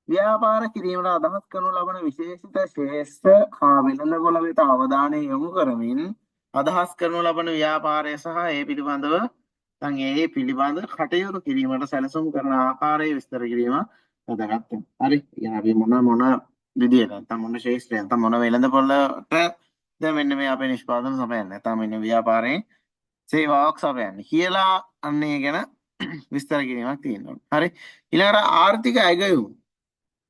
ව්‍යාපාර කිරීමට අදහස් කරනු ලබන විශේෂිත ශ්‍රේෂ්ඨ හා වෙළඳපොළ වෙත අවධානය යොමු කරමින් අදහස් කරනු ලබන ව්‍යාපාරය සහ ඒ පිළිබඳව ඒ පිළිබඳ කටයුතු කිරීමට සැලසුම් කරන ආකාරය විස්තර කිරීම වැදගත් වෙනවා. හරි. ඉතින් අපි මොන විදියට නැත්නම් මොන ශ්‍රේෂ්ඨ නැත්නම් මොන වෙළඳපොළට දැන් මෙන්න මේ අපේ නිෂ්පාදන සපයන්නේ. නැත්නම් මෙන්න ව්‍යාපාරයේ සේවාවක් සපයන්නේ කියලා අන්න ඒ ගැන විස්තර කිරීමක් තියෙනවා. හරි. ඊළඟට ආර්ථික ඇගයුම්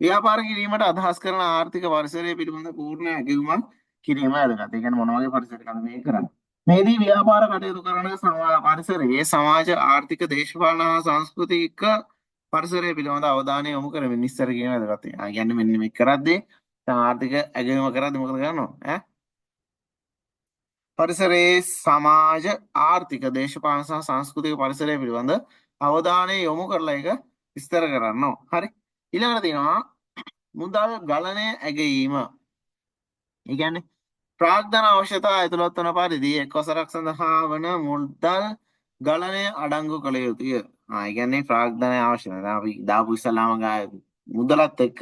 ව්‍යාපාර කිරීමට අදහස් කරන ආර්ථික පරිසරය පිළිබඳ පූර්ණ ඇගයුමක් කිරීම වැදගත්. ඒ කියන්නේ මොන වගේ පරිසරයකද මේක කරන්නේ. මේදී ව්‍යාපාර කටයුතු කරන පරිසරයේ සමාජ ආර්ථික දේශපාලන හා සංස්කෘතික පරිසරය පිළිබඳ අවධානය යොමු කරමින් විස්තර කිරීම වැදගත්. ඒ කියන්නේ මෙන්න මේක කරද්දී ආර්ථික ඇගයුම කරද්දී මොකද කරන්නේ? පරිසරයේ සමාජ ආර්ථික දේශපාලන සහ සංස්කෘතික පරිසරය පිළිබඳ අවධානය යොමු කරලා ඒක විස්තර කරන්න ඕන. හරි. ඊළඟට තියෙනවා මුදල් ගලණය ඇගීම. ඒ කියන්නේ ප්‍රාග්ධන අවශ්‍යතා ඇතුළත් වන පරිදි එක් වසරක් සඳහා වන මුදල් ගලණය අඩංගු කළ යුතුය. ඒ කියන්නේ ප්‍රාග්ධනය අවශ්‍ය නැහැ. අපි දාපු ඉස්සලාම මුදලත් එක්ක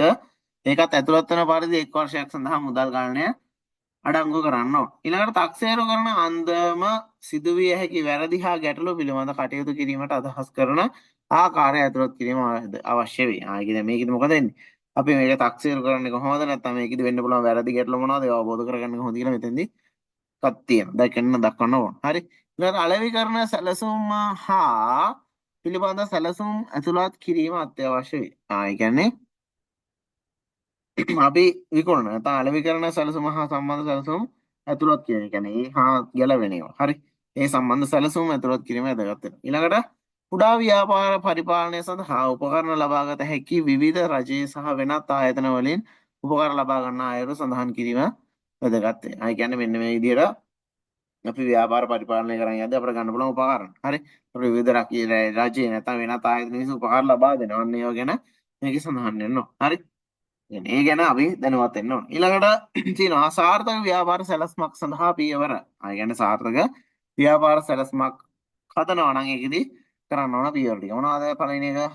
ඒකත් ඇතුළත් වන පරිදි එක් වර්ෂයක් සඳහා මුදල් ගලණය අඩංගු කරන්න ඕන. ඊළඟට තක්සේරු කරන අන්දම සිදුවිය හැකි වැරදි හා ගැටලු පිළිබඳ කටයුතු කිරීමට අදහස් කරන ආකාරය ඇතුළත් කිරීම අවශ්‍ය වේ. කියන්නේ මේකෙදි මොකද වෙන්නේ? අපි මේක තක්සේරු කරන්නේ කොහොමද? නැත්නම් මේකෙදි වෙන්න පුළුවන් වැරදි ගැටලු මොනවද? ඒවා අවබෝධ කරගන්න කොහොමද කියලා මෙතෙන්දී එකක් තියෙනවා. දැන් දක්වන්න ඕන. හරි. ඊළඟට අලෙවි කරන සැලසුම් හා පිළිබඳ සැලසුම් ඇතුළත් කිරීම අත්‍යවශ්‍ය වේ. ඒ කියන්නේ අපි විකුණන නැත්නම් අලෙවි කරන සැලසුම හා සම්බන්ධ සැලසුම් ඇතුළත් කියන එක. කියන්නේ ඒ හා ගැලවෙන ඒවා. හරි. ඒ සම්බන්ධ සැලසුම් ඇතුළත් කිරීම වැදගත් වෙනවා. ඊළඟට කුඩා ව්‍යාපාර පරිපාලනය සඳහා උපකරණ ලබාගත හැකි විවිධ රජයේ සහ වෙනත් ආයතන වලින් උපකරණ ලබා ගන්න අයුරු සඳහන් කිරීම වැදගත් වෙනවා. ඒ කියන්නේ මෙන්න මේ විදිහට අපි ව්‍යාපාර පරිපාලනය කරන් යද්දී අපිට ගන්න පුළුවන් උපකරණ. හරි. අපිට විවිධ රජයේ නැත්නම් වෙනත් ආයතන විසින් උපකරණ ලබා දෙනවා. අන්න ඒවා ගැන මේකේ සඳහන් වෙනවා. හරි. ඒ ගැන අපි දැනුවත් වෙන්න ඕන. ඊළඟට තියෙනවා සාර්ථක ව්‍යාපාර සැලැස්මක් සඳහා පියවර. ඒ කියන්නේ සාර්ථක ව්‍යාපාර සැලැස්මක් හදනවා නම් ඒකෙදි කරන්න ඕන පියවර ටික. මොනවද පළවෙනි එක?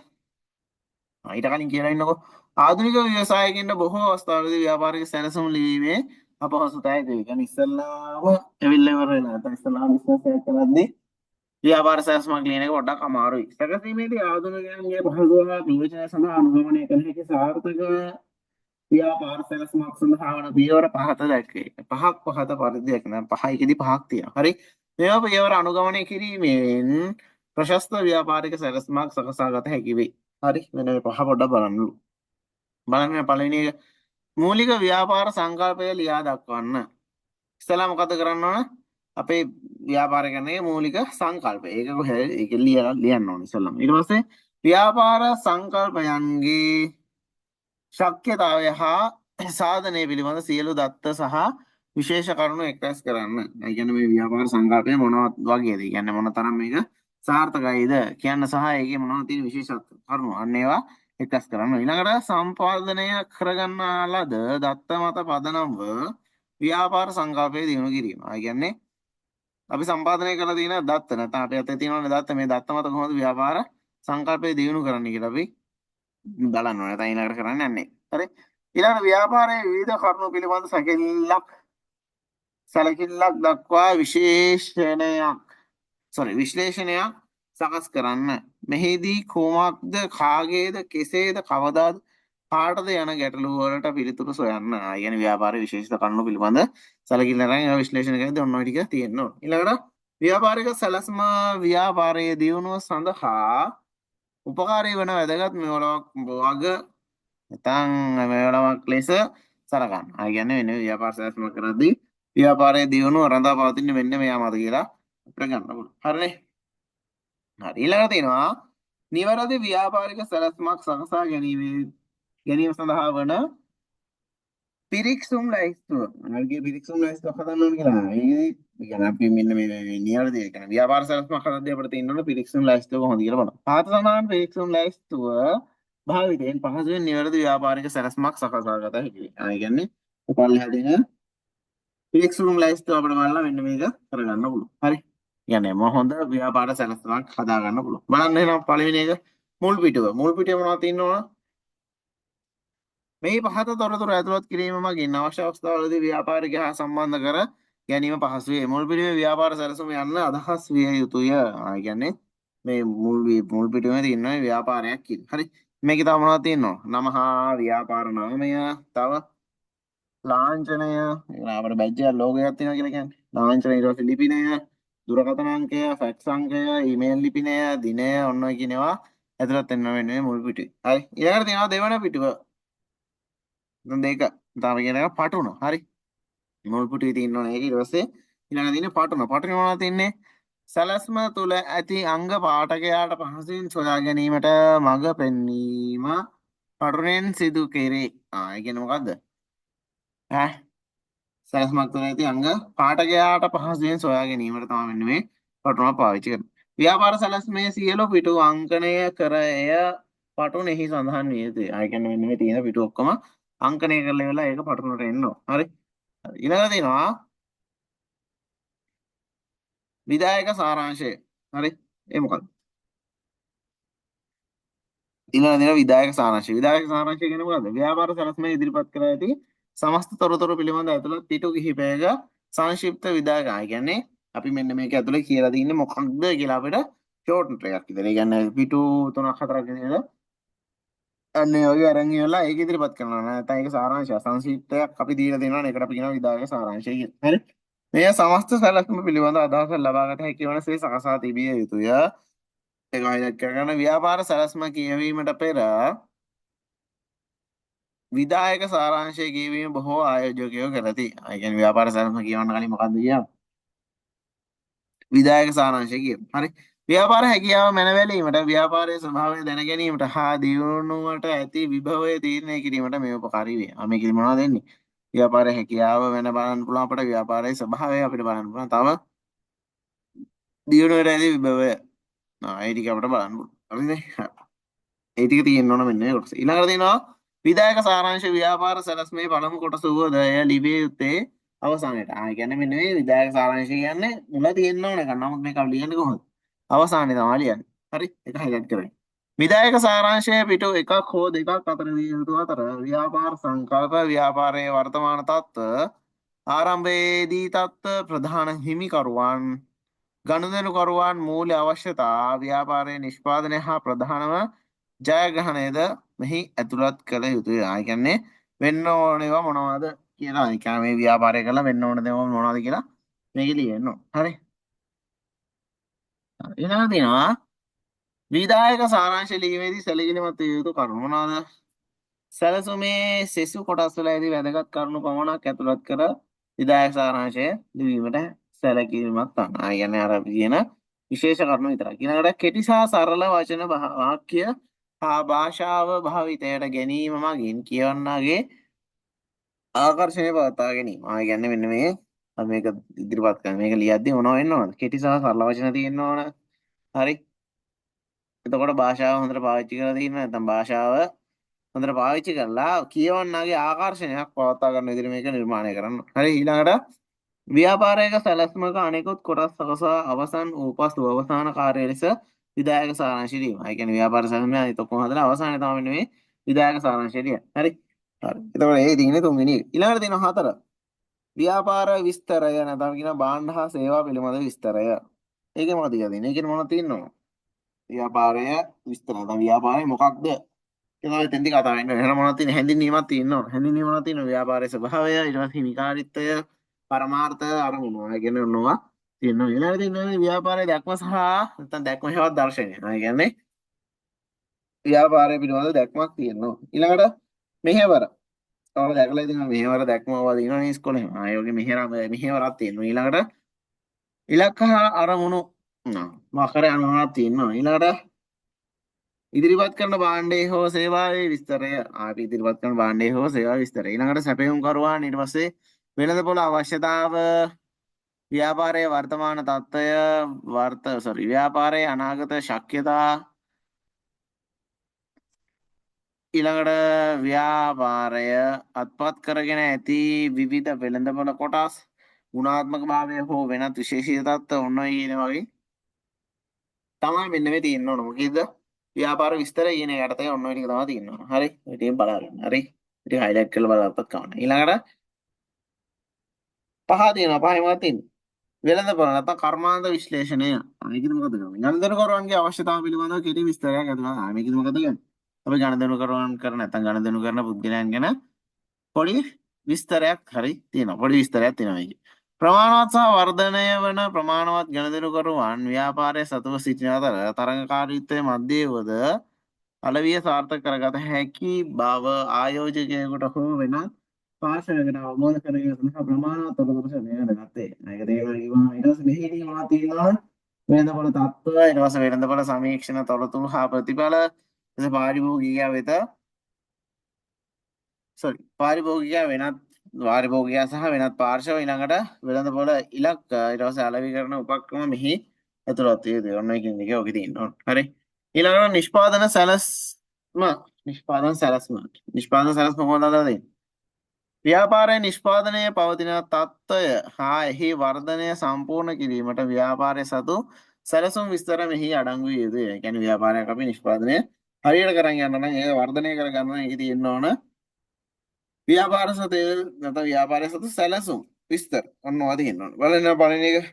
ඊට කලින් කියලා ඉන්නකෝ. ආධුනික ව්‍යවසායකින්ට බොහෝ අවස්ථාවලදී ව්‍යාපාරික සැලසුම් ලිවීමේ අපහසුතාවය තියෙනවා. ඒ කියන්නේ ඉස්සල්ලාම ඇවිල්ලා ඉවර වෙලා නැත්නම් ඉස්සල්ලාම බිස්නස් එකක් කරද්දී ව්‍යාපාර සැලසුමක් ලියන එක පොඩ්ඩක් අමාරුයි. සැකසීමේදී ආධුනිකයන්ගේ පහසුව ප්‍රයෝජන සඳහා අනුගමනය කළ හැකි සාර්ථක ව්‍යාපාර සැලසුමක් සඳහා වන පියවර පහත දැක්වේ. පහක් පහත පරිදි දැක්වෙනවා. පහයිකෙදි පහක් තියෙනවා. හරි. මේවා පියවර අනුගමනය කිරීමෙන් ප්‍රශස්ත ව්‍යාපාරික සැලසුමක් සකසා ගත හැකි වේ. හරි. මෙන්න මේ පහ පොඩ්ඩක් බලන්නලු. බලන්න පළවෙනි එක මූලික ව්‍යාපාර සංකල්පය ලියා දක්වන්න. ඉස්සෙල්ලා මොකද කරන්න ඕන? අපේ ව්‍යාපාර කරන්නේ මූලික සංකල්පය. ඒක කොහේ ඒක ලියන්න ඕනේ ඉස්සෙල්ලාම. ඊට පස්සේ ව්‍යාපාර සංකල්පයන්ගේ ශක්්‍යතාවය හා සාධනය පිළිබඳ සියලු දත්ත සහ විශේෂ කරුණු එක්රැස් කරන්න. ඒ කියන්නේ මේ ව්‍යාපාර සංකල්පය මොනවත් වගේද? ඒ කියන්නේ මොන තරම් මේක සාර්ථකයිද කියන්න සහ ඒකේ මොනවද තියෙන විශේෂත්ව කරුණු අන්න ඒවා එක්රැස් කරන්න. ඊළඟට සම්පාදනය කරගන්න ලද දත්ත මත පදනම්ව ව්‍යාපාර සංකල්පය දිනු කිරීම. ඒ කියන්නේ අපි සම්පාදනය කරලා තියෙන දත්ත නැත්නම් අපේ අතේ තියෙනවනේ දත්ත මේ දත්ත මත කොහොමද ව්‍යාපාර සංකල්පය දිනු කරන්නේ කියලා අපි බලන්න ඕනේ. නැත්නම් ඊළඟට කරන්නේ නැහැ. හරි. ඊළඟ ව්‍යාපාරයේ විවිධ කරුණු පිළිබඳ සැලකිල්ලක් දක්වා විශ්ලේෂණයක් සකස් කරන්න. මෙහිදී කොමක්ද කාගේද කෙසේද කවදාද කාටද යන ගැටලු වලට පිළිතුරු සොයන්න. ඒ කියන්නේ ව්‍යාපාරයේ විශේෂිත කරුණු පිළිබඳ සැලකිල්ල අරන් ඒවා විශ්ලේෂණය කරද්දී ඔන්න ඔය ටික තියෙන්න ඕන. ඊළඟට ව්‍යාපාරික සැලැස්ම ව්‍යාපාරයේ දියුණුව සඳහා උපකාරී වන වැදගත් මෙවලක් වග නැත්නම් මෙවලමක් ලෙස සලකන්න. ඒ කියන්නේ වෙන ව්‍යාපාර සැලැස්ම කරද්දී ව්‍යාපාරයේ දියුණුව රඳා පවතින මෙන්න මෙයා මත කියලා අපිට ගන්න පුළුවන්. හරිනේ? හරි. ඊළඟට තියෙනවා නිවැරදි ව්‍යාපාරික සැලැස්මක් සකසා ගැනීම සඳහා වන පිරික්සුම් ලැයිස්තුව. අනල්ගේ පිරික්සුම් ලැයිස්තුවක් හදන්න ඕනේ කියලා. ඒ කියන්නේ අපි මෙන්න මේ නිවැරදි ඒ කියන්නේ ව්‍යාපාර සැලැස්මක් හදද්දී අපිට තියෙන්න ඕන පිරික්සුම් ලැයිස්තුව කොහොමද කියලා බලන්න. පාත සමාන පිරික්සුම් ලැයිස්තුව භාවිතයෙන් පහසුවෙන් නිවැරදි ව්‍යාපාරික සැලැස්මක් සකසා ගත හැකියි. ඒ කියන්නේ පල්ලෙහා දෙන ෆිනික්ස් රූම් ලයිස්ට් එක අපිට බලලා මෙන්න මේක කරගන්න පුළුවන්. හරි. කියන්නේ හොඳ ව්‍යාපාර සැලැස්මක් හදා ගන්න පුළුවන්. බලන්න එහෙනම් පළවෙනි එක මුල් පිටුව. මුල් පිටුවේ මොනවද තියෙනවද? මේ පහත තොරතුරු ඇතුළත් කිරීම මගින් අවශ්‍ය අවස්ථාවලදී ව්‍යාපාරිකයා හා සම්බන්ධ කර ගැනීම පහසු වේ. මුල් පිටුවේ ව්‍යාපාර සැලසුම යන්න අදහස් විය යුතුය. කියන්නේ මේ මුල් පිටුවේ තියෙන ව්‍යාපාරයක් කියලා. හරි. මේකේ තව මොනවද තියෙනවද? නම හා ව්‍යාපාර නාමය, තව ලාංඡනය, අපේ බැජ් එක ලෝගෝ එකක් තියෙනවා කියලා කියන්නේ. ලාංඡනය ඊට පස්සේ ලිපිනය, දුරකථන අංකය, ෆැක්ස් අංකය, ඊමේල් ලිපිනය, දිනය ඔන්න ඔය කියනවා ඇතුළත් වෙනවා වෙන්නේ මුල් පිටුවේ. හරි. ඊළඟට තියෙනවා දෙවන පිටුව. දැන් දෙක. තව කියන එක පටුන. හරි. මුල් පිටුවේ තියෙනවනේ ඒක ඊට පස්සේ ඊළඟ තියෙන්නේ පටුන. පටුනේ මොනවද තියෙන්නේ? සැලැස්ම තුළ ඇති අංග පාඨකයාට පහසුවෙන් සොයා ගැනීමට මඟ පෙන්වීම පටුනෙන් සිදු කෙරේ. ඒ කියන්නේ මොකද්ද? ඈ සැලැස්මක් තුළ ඇති අංග පාඨකයාට පහසුවෙන් සොයා ගැනීමට තමයි මෙන්න මේ පටුන පාවිච්චි කරන්නේ. ව්‍යාපාර සැලැස්මේ සියලු පිටු අංකණය කර එය පටුනෙහි සඳහන් විය යුතුයි. ඒ කියන්නේ මෙන්න මේ තියෙන පිටු ඔක්කොම අංකණය කරලා ඉවරලා ඒක පටුනට එන්න ඕන. හරි. ඊළඟට තියෙනවා විධායක සාරාංශය. හරි. ඒ මොකක්ද? ඊළඟ දින විධායක සාරාංශය. විධායක සාරාංශය කියන්නේ මොකද්ද? ව්‍යාපාර සැලැස්මේ ඉදිරිපත් කර ඇති සමස්ත තොරතුරු පිළිබඳ ඇතුළත් පිටු කිහිපයක සංක්ෂිප්ත විධායක. ඒ කියන්නේ අපි මෙන්න මේක ඇතුලේ කියලා දින්නේ මොකක්ද කියලා අපිට ෂෝට් එකක් විතර. ඒ කියන්නේ පිටු 3ක් 4ක් විතර අන්න ඒ වගේ අරන් ඉවරලා ඒක ඉදිරිපත් කරනවා. නැත්නම් ඒක සාරාංශය සංක්ෂිප්තයක් අපි දීලා දෙනවා. ඒකට අපි කියනවා විධායක සාරාංශය කියලා. හරි. මේ සමස්ත සැලැස්ම පිළිබඳ අදහස ලබාගත හැකි වන සේ සකසා තිබිය යුතුය. ඒක highlight කරගන්න. ව්‍යාපාර සැලැස්ම කියවීමට පෙර විධායක සාරාංශය කියවීම බොහෝ ආයෝජකයෝ කරති. ඒ කියන්නේ ව්‍යාපාර සැලැස්ම කියවන්න කලින් මොකද්ද කියන්නේ? විධායක සාරාංශය කියමු. හරි. ව්‍යාපාර හැකියාව මැනවැලීමට, ව්‍යාපාරයේ ස්වභාවය දැන ගැනීමට හා දියුණුවට ඇති විභවය තීරණය කිරීමට මේ උපකාරී වේ. මේකෙදි මොනවද වෙන්නේ? ව්‍යාපාරයේ හැකියාව වෙන බලන්න පුළුවන් අපිට, ව්‍යාපාරයේ ස්වභාවය අපිට බලන්න පුළුවන්. තව දියුණුවට ඇති විභවය. ඒ ටික අපිට බලන්න පුළුවන්. හරිනේ? ඒ ටික තියෙන්න ඕන මෙන්න මේ කොටස. ඊළඟට තියෙනවා විධායක සාරාංශ ව්‍යාපාර සැලැස්මේ පළමු කොටස වූ දය ලිවිය යුත්තේ අවසානයේට. කියන්නේ මෙන්න මේ විධායක සාරාංශය කියන්නේ මුල තියෙන්න ඕන එක. නමුත් මේක අපි ලියන්නේ කොහොමද? අවසානයේ තමයි ලියන්නේ. හරි? ඒක highlight කරගන්න. විධායක සාරාංශය පිටු එකක් හෝ දෙකක් අතර විය යුතු අතර ව්‍යාපාර සංකල්ප, ව්‍යාපාරයේ වර්තමාන තත්ත්ව, ආරම්භයේදී තත්ත්ව, ප්‍රධාන හිමිකරුවන්, ගනුදෙනුකරුවන්, මූල්‍ය අවශ්‍යතා, ව්‍යාපාරයේ නිෂ්පාදනය හා ප්‍රධානම ජයග්‍රහණයද මෙහි ඇතුළත් කළ යුතුය. ඒ කියන්නේ වෙන්න ඕන ඒවා මොනවද කියලා. ඒ කියන්නේ මේ ව්‍යාපාරය කරලා වෙන්න ඕන දේවල් මොනවද කියලා මේක ලියන්න ඕන. හරි. ඊළඟට තියෙනවා විධායක සාරාංශ ලියීමේදී සැලකිලිමත් විය යුතු කරුණු මොනවද? සැලසුමේ සෙසු කොටස් වල ඇති වැදගත් කරුණු පමණක් ඇතුළත් කර විධායක සාරාංශය ලිවීමට සැලකිලිමත් වන්න. ඒ කියන්නේ අර කියන විශේෂ කරුණු විතරයි. ඊළඟට කෙටි සහ සරල වචන වාක්‍ය හා භාෂාව භාවිතයට ගැනීම මගින් කියවන්නාගේ ආකර්ෂණය පවත්වා ගැනීම. කියන්නේ මෙන්න මේ අපි මේක ඉදිරිපත් කරන මේක ලියද්දි මොනව වෙන්න ඕනද? කෙටි සහ සරල වචන තියෙන්න ඕන. හරි. එතකොට භාෂාව හොඳට පාවිච්චි කරලා තියෙන්න නැත්නම් භාෂාව හොඳට පාවිච්චි කරලා කියවන්නාගේ ආකර්ෂණයක් පවත්වා ගන්න විදිහට මේක නිර්මාණය කරන්න. හරි ඊළඟට ව්‍යාපාරයක සැලැස්මක අනෙකුත් කොටස් සකසා අවසන් වූ පසු අවසාන කාර්යය ලෙස විධායක සාරාංශය ලියීම. ඒ කියන්නේ ව්‍යාපාර සැලැස්ම අනිත් ඔක්කොම හදලා අවසානයේ තමයි මේ විධායක සාරාංශය ලියන්නේ. හරි. හරි. එතකොට ඒ තියෙන්නේ තුන්වෙනි එක. ඊළඟට තියෙනවා හතර. ව්‍යාපාර විස්තරය නැත්නම් කියන භාණ්ඩ හා සේවා පිළිබඳ විස්තරය. ඒකේ මොකද කියලා තියෙන්නේ? ඒකේ මොනවද තියෙනවද? ව්‍යාපාරය විස්තර නැත්නම් ව්‍යාපාරය මොකක්ද? ඒක තමයි කතා වෙන්නේ. එහෙනම් මොනවද තියෙන්නේ? හැඳින්වීමක් තියෙනවා. හැඳින්වීම මොනවද තියෙන්නේ? ව්‍යාපාරයේ ස්වභාවය, ඊට පස්සේ හිමිකාරීත්වය, පරමාර්ථ අරමුණු. ඒ කියන්නේ ඔන්නවා තියෙනවා. ඊළඟට තියෙනවා ව්‍යාපාරයේ දැක්ම සහ නැත්නම් දැක්ම හේවත් දර්ශනය. ඒ කියන්නේ ව්‍යාපාරය පිළිබඳ දැක්මක් තියෙනවා. ඊළඟට මෙහෙවර. ඔයාලා දැකලා ඉතින් මෙහෙවර දැක්ම ඔයාලා දිනවනේ ඉස්කෝලේ. ඒ වගේ මෙහෙවරක් තියෙනවා. ඊළඟට ඉලක්ක හා අරමුණු මාකරේ අනුමානක් තියෙනවා. ඊළඟට ඉදිරිපත් කරන භාණ්ඩයේ හෝ සේවාවේ විස්තරය. අපි ඉදිරිපත් කරන භාණ්ඩයේ හෝ සේවාවේ විස්තරය. ඊළඟට සැපයුම් කරුවන් ඊට පස්සේ වෙළඳපොළ අවශ්‍යතාව, ව්‍යාපාරයේ වර්තමාන තත්ත්වය, ව්‍යාපාරයේ අනාගත ශක්‍යතා, ඊළඟට ව්‍යාපාරය අත්පත් කරගෙන ඇති විවිධ වෙළඳපොළ කොටස්, ගුණාත්මක භාවය හෝ වෙනත් විශේෂීය තත්ත්ව ඔන්න ඔය කියන වගේ තමයි මෙන්න මේ තියෙන්න ඕන. මොකද ව්‍යාපාර විස්තර කියන යටතේ ඔන්න ඔය ටික තමයි තියෙන්න ඕන. හරි. ඔය ටික බලන්න. හරි. ඉතින් හයිලයිට් කරලා බලද්දිත් කවන්න. ඊළඟට පහ තියෙනවා. පහේ මොකක්ද තියෙන්නේ? වෙළඳපොළ නැත්නම් කර්මාන්ත විශ්ලේෂණය. මේකද මොකද කරන්නේ? ගණදෙනුකරුවන්ගේ අවශ්‍යතාව පිළිබඳව කෙටි විස්තරයක් ඇතුළත්. මේකද මොකද කියන්නේ? අපි ගණදෙනුකරුවන් කරන නැත්නම් ගණදෙනු කරන පුද්ගලයන් ගැන පොඩි විස්තරයක් හරි තියෙනවා. පොඩි විස්තරයක් තියෙනවා මේකේ. ප්‍රමාණවත් සහ වර්ධනය වන ප්‍රමාණවත් ගණදෙනුකරුවන් ව්‍යාපාරයේ සතුව සිටින අතර තරඟකාරීත්වයේ මැදයේවද අලවිය සාර්ථක කරගත හැකි බව ආයෝජකයෙකුට හෝ වෙනත් පාර්ශවයකට අවබෝධ කර ගැනීම සඳහා ප්‍රමාණවත් තොරතුරු සැපයීම වැදගත්. මේක තේරුම් ගන්න ඊට පස්සේ මෙහිදී මොනවද තියෙනවා? වෙළඳපොළ තත්ත්ව, ඊට පස්සේ වෙළඳපොළ සමීක්ෂණ තොරතුරු හා ප්‍රතිඵල, ඊට පාරිභෝගිකයා වෙත පාරිභෝගිකයා වෙනත් පාරිභෝගිකයා සහ වෙනත් පාර්ශව ඊළඟට වෙළඳපොළ ඉලක්ක ඊට පස්සේ අලෙවි කරන උපක්‍රම මෙහි ඇතුළත් වේ. ඔන්න කියන එක ඔකේ තියෙන්න ඕන. හරි. ඊළඟට නිෂ්පාදන සැලැස්ම කොහොමද හදන්නේ? ව්‍යාපාරයේ නිෂ්පාදනයේ පවතින තත්ත්වය හා එහි වර්ධනය සම්පූර්ණ කිරීමට ව්‍යාපාරය සතු සැලසුම් විස්තර මෙහි අඩංගු විය යුතුය. ඒ කියන්නේ ව්‍යාපාරයක් අපි නිෂ්පාදනය හරියට කරන් යන්න නම් ඒක වර්ධනය කර ගන්න නම් ඒකේ තියෙන්න ඕන ව්‍යාපාර සතේ නැත්නම් ව්‍යාපාරය සතු සැලසුම් විස්තර ඔන්න ඔය තියෙන්න ඕන. බලන්න පළවෙනි එක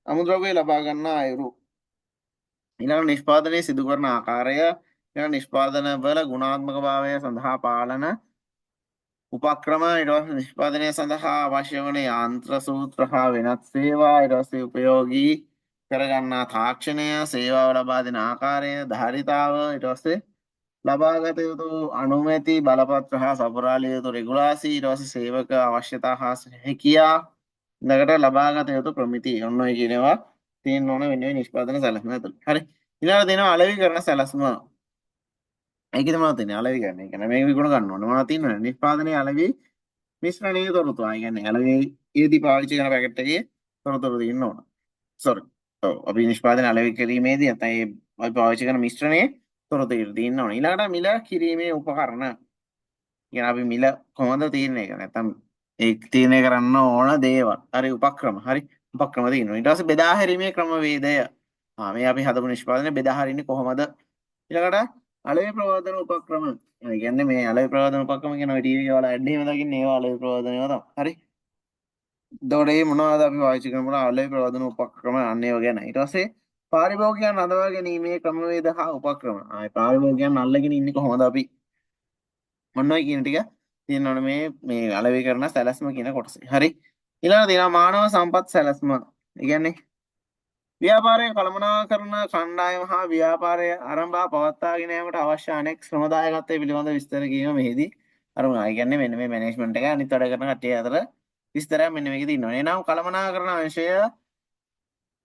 අමුද්‍රව්‍ය ලබා ගන්න අයුරු. ඊළඟ නිෂ්පාදනයේ සිදු කරන ආකාරය, ඊළඟ නිෂ්පාදන වල ගුණාත්මක භාවය සඳහා පාලන උපක්‍රම, ඊට පස්සේ නිෂ්පාදනය සඳහා අවශ්‍ය වන යාන්ත්‍ර සූත්‍ර හා වෙනත් සේවා, ඊට පස්සේ උපයෝගී කරගන්නා තාක්ෂණය, සේවාව ලබා දෙන ආකාරය, ධාරිතාව, ඊට පස්සේ ලබාගත යුතු අනුමැති බලපත්‍ර හා සපුරාලිය යුතු රෙගුලාසි, ඊට පස්සේ සේවක අවශ්‍යතා හා හැකියා ඊළඟට ලබාගත යුතු ප්‍රමිති. ඔන්න ඔය කියනවා තියෙන්න ඕන වෙන්නේ නිෂ්පාදන සැලැස්ම ඇතුළේ. හරි. ඊළඟට දෙනවා අලෙවි කරන සැලැස්ම. ඒකද මොනවද තියෙන්නේ? අලෙවි කරන. ඒ කියන්නේ මේක විකුණ ගන්න ඕනේ. මොනවද තියෙන්නේ? නිෂ්පාදනයේ අලෙවි මිශ්‍රණයේ තොරතුරු. ඒ කියන්නේ අලෙවිදී පාවිච්චි කරන පැකට් එකේ තොරතුරු තියෙන්න ඕන. සෝරි. ඔව් අපි නිෂ්පාදන අලෙවි කිරීමේදී නැත්නම් ඒ අපි පාවිච්චි කරන මිශ්‍රණයේ තොරතුරු තියෙන්න ඕන. ඊළඟට මිල කිරීමේ උපකරණ. කියන්නේ අපි මිල කොහොමද තීරණය කරන්නේ? නැත්නම් ඒ තීරණය කරන්න ඕන දේවල්. හරි උපක්‍රම. හරි උපක්‍රම තියෙනවා. ඊට පස්සේ බෙදා හැරීමේ ක්‍රමවේදය. මේ අපි හදපු නිෂ්පාදනය බෙදා හරින්නේ කොහොමද? ඊළඟට අලෙවි ප්‍රවාදන උපක්‍රම. ඒ කියන්නේ මේ අලෙවි ප්‍රවාදන උපක්‍රම කියන ඔය ටීවී වල ඇඩ් එහෙම දකින්නේ ඒවා අලෙවි ප්‍රවාදන ඒවා තමයි. හරි. එතකොට මේ මොනවද අපි පාවිච්චි කරන අලෙවි ප්‍රවාදන උපක්‍රම අන්න ඒවා ගැන. ඊට පස්සේ පාරිභෝගිකයන් අඳවා ගැනීමේ ක්‍රමවේද හා උපක්‍රම. පාරිභෝගිකයන් අල්ලගෙන ඉන්නේ කොහොමද අපි? මොන ඔය කියන ටික තියෙන්න ඕනේ මේ අලෙවි කරන සැලැස්ම කියන කොටසේ. හරි. ඊළඟට තියෙනවා මානව සම්පත් සැලැස්ම. ඒ කියන්නේ ව්‍යාපාරය කළමනාකරන කණ්ඩායම හා ව්‍යාපාරය ආරම්භ පවත්වාගෙන යාමට අවශ්‍ය අනෙක් ශ්‍රමදායකත්වය පිළිබඳ විස්තර කිරීම මෙහිදී අරමුණ. ඒ කියන්නේ මෙන්න මේ මැනේජ්මන්ට් එක අනිත් වැඩ කරන කට්ටිය අතර විස්තරයක් මෙන්න මේකේ තියෙනවා. එනම් කළමනාකරන අංශය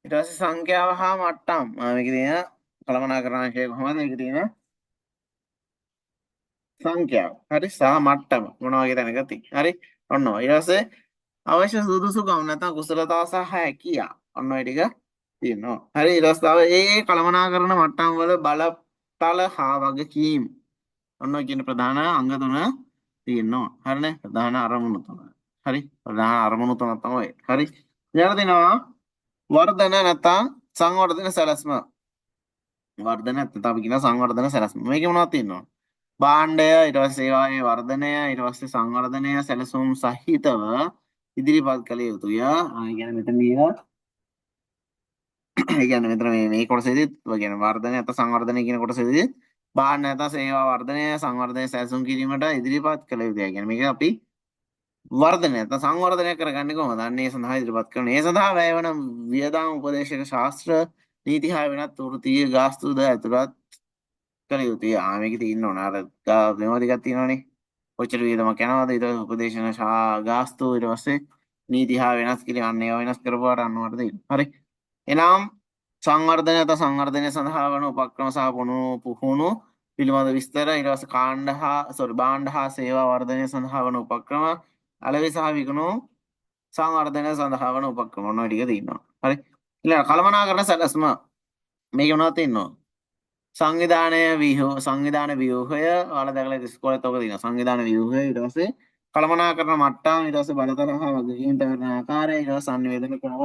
ඊට පස්සේ සංඛ්‍යාව හා මට්ටම්. මේකේ තියෙන කළමනාකරන අංශය කොහොමද? මේකේ තියෙන සංඛ්‍යාව. හරි සහ මට්ටම මොනවා වගේ තැනක තියෙන්නේ. හරි. ඔන්න ඔය. ඊට පස්සේ අවශ්‍ය සුදුසුකම් නැත්නම් කුසලතාව සහ හැකියාව. ඔන්න ඔය ටික තියෙනවා. හරි ඊට පස්සේ තව ඒ කළමනාකරන මට්ටම් වල බලතල හා වගකීම්. ඔන්න ඔය කියන ප්‍රධාන අංග තුන තියෙනවා. හරිනේ? ප්‍රධාන අරමුණු තුන. හරි? ප්‍රධාන අරමුණු තුන තමයි. හරි. ඊළඟ දෙනවා වර්ධන නැත්නම් සංවර්ධන සැලැස්ම. වර්ධන නැත්නම් අපි කියන සංවර්ධන සැලැස්ම. මේකේ මොනවද තියෙනවද? භාණ්ඩය ඊට පස්සේ සේවාවේ වර්ධනය ඊට පස්සේ සංවර්ධනය සැලසුම් සහිතව ඉදිරිපත් කළ යුතුය. ඒ කියන්නේ මෙතනදී ඒ කියන්නේ මෙතන මේ කොටසේදී ඔය කියන්නේ වර්ධනය නැත්නම් සංවර්ධනය කියන කොටසේදී භාණ්ඩ නැත්නම් සේවා වර්ධනය සංවර්ධනය සැලසුම් කිරීමට ඉදිරිපත් කළ යුතුය. ඒ කියන්නේ මේක අපි වර්ධනය නැත්නම් සංවර්ධනය කරගන්නේ කොහොමද? අන්න ඒ සඳහා ඉදිරිපත් කරන. ඒ සඳහා වැය වන වියදම් උපදේශක ශාස්ත්‍ර නීති හා වෙනත් වෘත්තීය ගාස්තුද ඇතුළත් කළ යුතුය. මේකේ තියෙන්න ඕන. අර මේවා ටිකක් තියෙනවනේ. කොච්චර වියදමක් යනවද? ඊට පස්සේ උපදේශන ගාස්තු ඊට පස්සේ නීති හා වෙනස් කිරීම අන්න ඒවා වෙනස් කරපුවාට අන්නවට තියෙනවා. හරි. එනම් සංවර්ධනය නැත්නම් සංවර්ධනය සඳහා වන උපක්‍රම සහ පුහුණු පිළිබඳ විස්තර ඊට පස්සේ භාණ්ඩ හා සේවා වර්ධනය සඳහා වන උපක්‍රම අලෙවි සහ විකුණු සංවර්ධනය සඳහා වන උපක්‍රම ඔන්න ඔය ටික තියෙනවා. හරි. ඊළඟ කළමනාකරන සැලැස්ම මේක මොනවද තියෙනවද? සංවිධාන ව්‍යුහය ඔයාලා දැකලා ඉස්කෝලේත් ඔක තියෙනවා. සංවිධාන ව්‍යුහය ඊට පස්සේ කළමනාකරන මට්ටම්, ඊට පස්සේ බලතරහ වගකීම් පැවරෙන ආකාරය, ඊට පස්සේ සංනිවේදන ක්‍රම